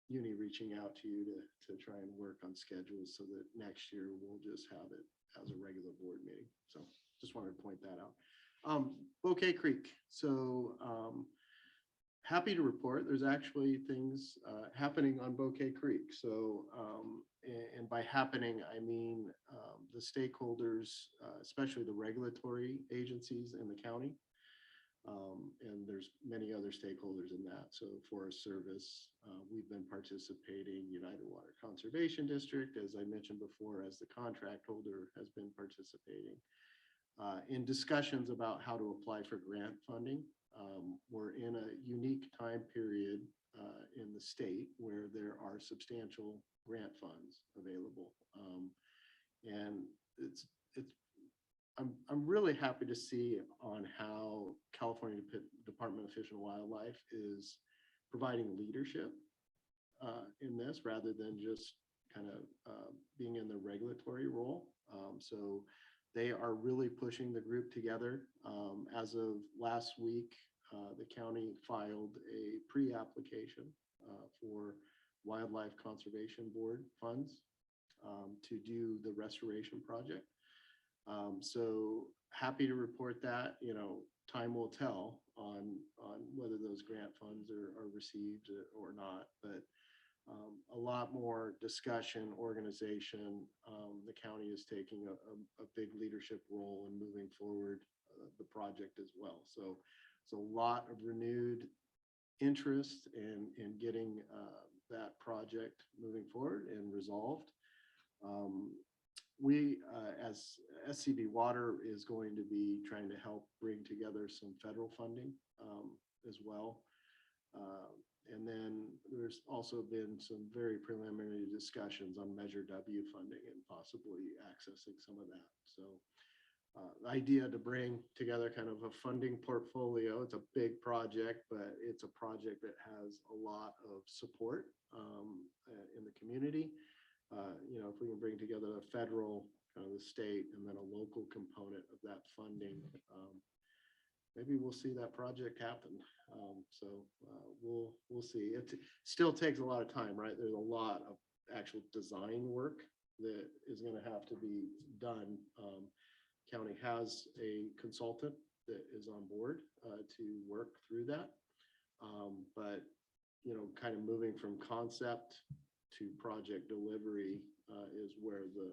Speaker 11: Uni reaching out to you to try and work on schedules so that next year we'll just have it as a regular board meeting. So just wanted to point that out. Bouquet Creek. So happy to report there's actually things happening on Bouquet Creek. So and by happening, I mean the stakeholders, especially the regulatory agencies in the county. And there's many other stakeholders in that. So Forest Service, we've been participating, United Water Conservation District, as I mentioned before, as the contract holder, has been participating in discussions about how to apply for grant funding. We're in a unique time period in the state where there are substantial grant funds available. And I'm really happy to see on how California Department of Fish and Wildlife is providing leadership in this rather than just kind of being in the regulatory role. So they are really pushing the group together. As of last week, the county filed a pre-application for Wildlife Conservation Board funds to do the restoration project. So happy to report that, time will tell on whether those grant funds are received or not, but a lot more discussion, organization. The county is taking a big leadership role in moving forward the project as well. So it's a lot of renewed interest in getting that project moving forward and resolved. We, as SCV Water, is going to be trying to help bring together some federal funding as well. And then there's also been some very preliminary discussions on Measure W funding and possibly accessing some of that. So the idea to bring together kind of a funding portfolio, it's a big project, but it's a project that has a lot of support in the community. If we can bring together a federal, kind of the state, and then a local component of that funding, maybe we'll see that project happen. So we'll see. It still takes a lot of time, right? There's a lot of actual design work that is going to have to be done. County has a consultant that is on board to work through that. But, kind of moving from concept to project delivery is where the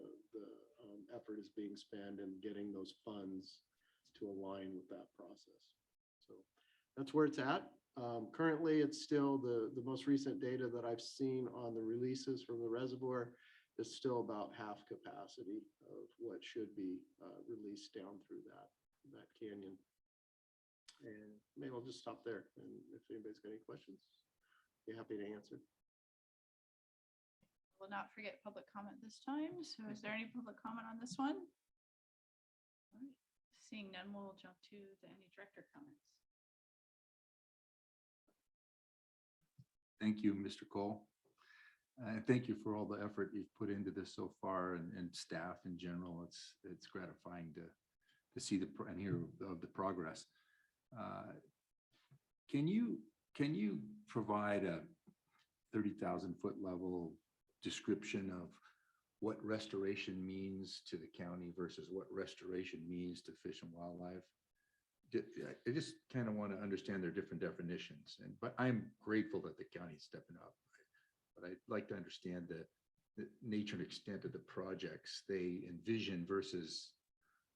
Speaker 11: effort is being spent, and getting those funds to align with that process. So that's where it's at. Currently, it's still the most recent data that I've seen on the releases from the reservoir is still about half capacity of what should be released down through that canyon. And maybe I'll just stop there. And if anybody's got any questions, be happy to answer.
Speaker 1: Will not forget public comment this time. So is there any public comment on this one? All right. Seeing none, we'll jump to any director comments.
Speaker 2: Thank you, Mr. Cole. Thank you for all the effort you've put into this so far, and staff in general. It's gratifying to see and hear of the progress. Can you provide a 30,000 foot level description of what restoration means to the county versus what restoration means to Fish and Wildlife? I just kind of want to understand their different definitions, but I'm grateful that the county's stepping up. But I'd like to understand the nature and extent of the projects they envision versus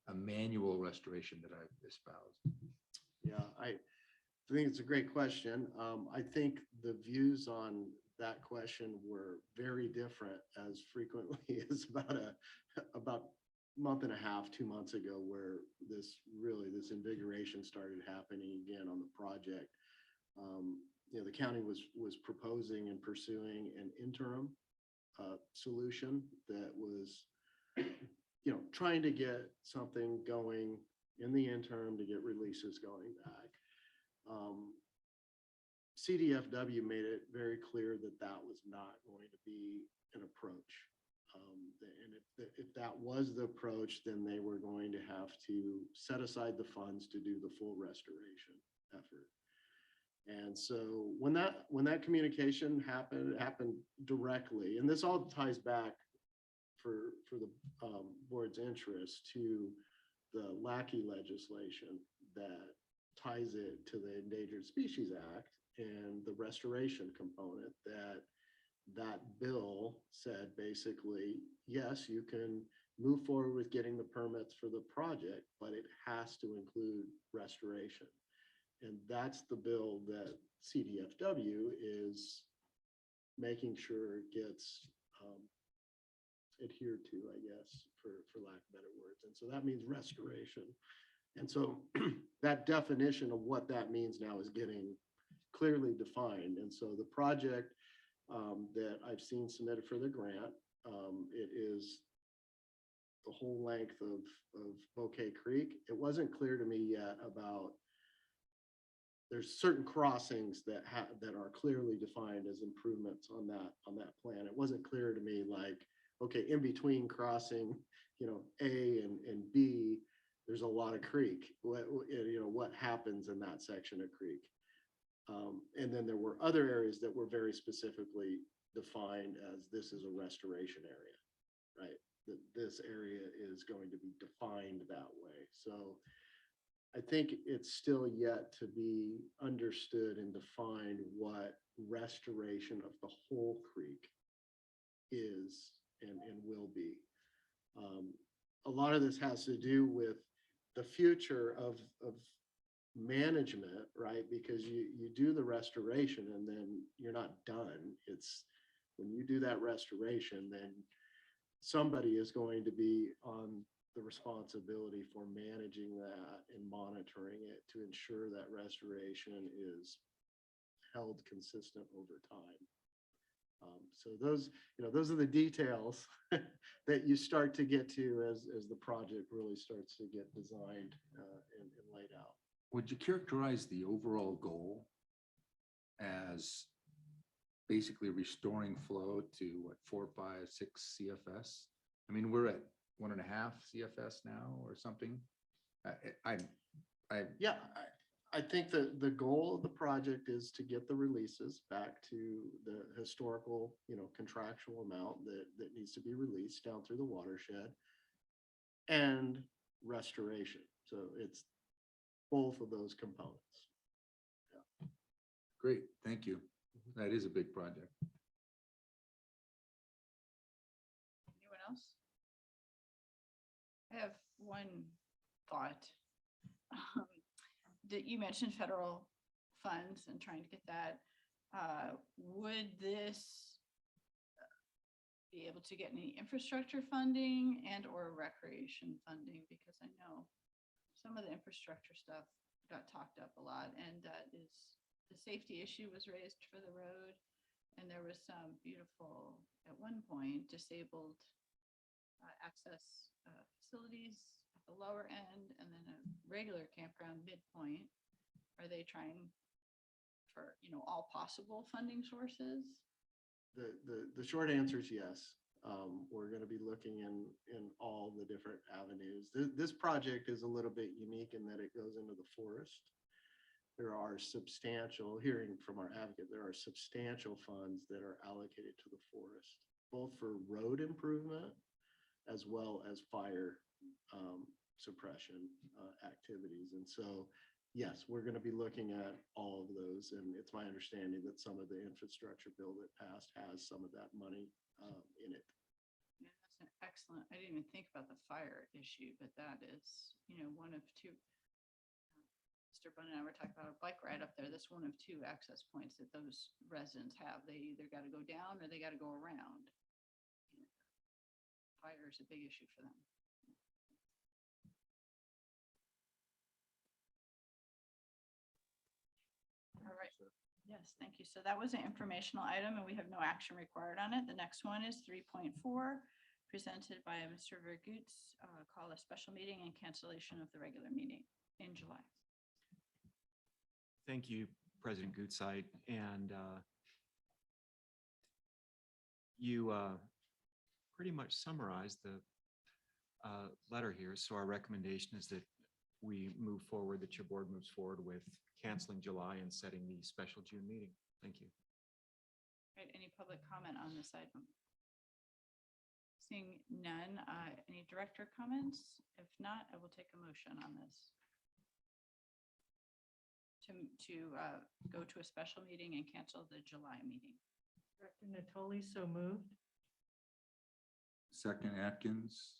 Speaker 2: a manual restoration that I've espoused.
Speaker 11: Yeah, I think it's a great question. I think the views on that question were very different as frequently as about month and a half, 2 months ago, where this invigoration started happening again on the project. The county was proposing and pursuing an interim solution that was, trying to get something going in the interim to get releases going back. CDFW made it very clear that that was not going to be an approach. And if that was the approach, then they were going to have to set aside the funds to do the full restoration effort. And so when that communication happened, it happened directly, and this all ties back for the board's interest to the Lackey legislation that ties it to the Endangered Species Act and the restoration component that bill said basically, yes, you can move forward with getting the permits for the project, but it has to include restoration. And that's the bill that CDFW is making sure gets adhered to, I guess, for lack of better words. And so that means restoration. And so that definition of what that means now is getting clearly defined. And so the project that I've seen submitted for the grant, it is the whole length of Bouquet Creek. It wasn't clear to me yet about, there's certain crossings that are clearly defined as improvements on that plan. It wasn't clear to me, like, okay, in between crossing, A and B, there's a lot of creek. What happens in that section of creek? And then there were other areas that were very specifically defined as this is a restoration area, right? That this area is going to be defined that way. So I think it's still yet to be understood and defined what restoration of the whole creek is and will be. A lot of this has to do with the future of management, right? Because you do the restoration and then you're not done. It's when you do that restoration, then somebody is going to be on the responsibility for managing that and monitoring it to ensure that restoration is held consistent over time. So those are the details that you start to get to as the project really starts to get designed and laid out.
Speaker 2: Would you characterize the overall goal as basically restoring flow to what, 4, 5, 6 CFS? I mean, we're at 1.5 CFS now or something.
Speaker 11: Yeah, I think that the goal of the project is to get the releases back to the historical, contractual amount that needs to be released down through the watershed, and restoration. So it's both of those components. Yeah.
Speaker 2: Great, thank you. That is a big project.
Speaker 1: Anyone else? I have one thought. That you mentioned federal funds and trying to get that. Would this be able to get any infrastructure funding and or recreation funding? Because I know some of the infrastructure stuff got talked up a lot, and that is the safety issue was raised for the road, and there was some beautiful, at one point, disabled access facilities at the lower end, and then a regular campground midpoint. Are they trying for, all possible funding sources?
Speaker 11: The short answer is yes. We're going to be looking in all the different avenues. This project is a little bit unique in that it goes into the forest. There are substantial, hearing from our advocate, there are substantial funds that are allocated to the forest, both for road improvement as well as fire suppression activities. And so, yes, we're going to be looking at all of those. And it's my understanding that some of the infrastructure bill that passed has some of that money in it.
Speaker 1: Yeah, that's an excellent, I didn't even think about the fire issue, but that is, one of two. Mr. Bunn and I were talking about a bike ride up there. That's one of two access points that those residents have. They either got to go down or they got to go around. Fire is a big issue for them. All right. Yes, thank you. So that was an informational item and we have no action required on it. The next one is 3.4, presented by Mr. Vergoots, call a special meeting and cancellation of the regular meeting in July.
Speaker 6: Thank you, President Goodside. And you pretty much summarized the letter here. So our recommendation is that we move forward, that your board moves forward with canceling July and setting the special June meeting. Thank you.
Speaker 1: Right, any public comment on this item? Seeing none, any director comments? If not, I will take a motion on this. To go to a special meeting and cancel the July meeting.
Speaker 5: Director Natoli, so moved.
Speaker 2: Second, Atkins.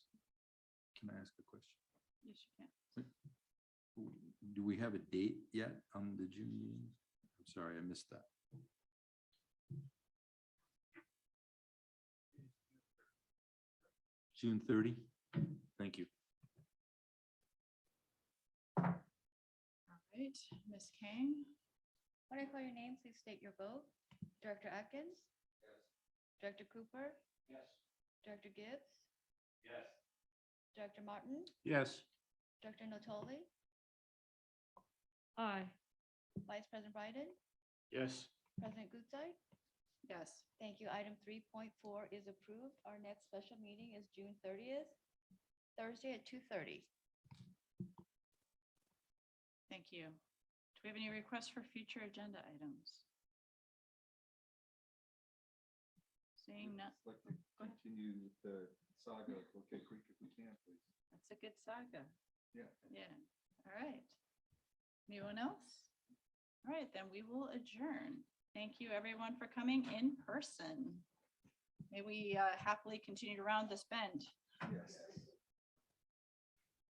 Speaker 2: Can I ask a question?
Speaker 1: Yes, you can.
Speaker 2: Do we have a date yet on the June meeting? I'm sorry, I missed that. June 30? Thank you.
Speaker 1: All right, Ms. Kang.
Speaker 4: When I call your name, please state your vote. Director Atkins?
Speaker 3: Yes.
Speaker 4: Director Cooper?
Speaker 3: Yes.
Speaker 4: Director Gibbs?
Speaker 3: Yes.
Speaker 4: Director Martin?
Speaker 9: Yes.
Speaker 4: Director Natoli?
Speaker 5: Aye.
Speaker 4: Vice President Biden?
Speaker 9: Yes.
Speaker 4: President Goodside?
Speaker 1: Yes.
Speaker 4: Thank you. Item 3.4 is approved. Our next special meeting is June 30th, Thursday at 2:30.
Speaker 1: Thank you. Do we have any requests for future agenda items? Seeing none.
Speaker 2: I'd like to continue the saga of OK Creek if we can, please.
Speaker 1: That's a good saga.
Speaker 2: Yeah.
Speaker 1: Yeah. All right. Anyone else? All right, then we will adjourn. Thank you, everyone, for coming in person. May we happily continue to round this bend.
Speaker 2: Yes.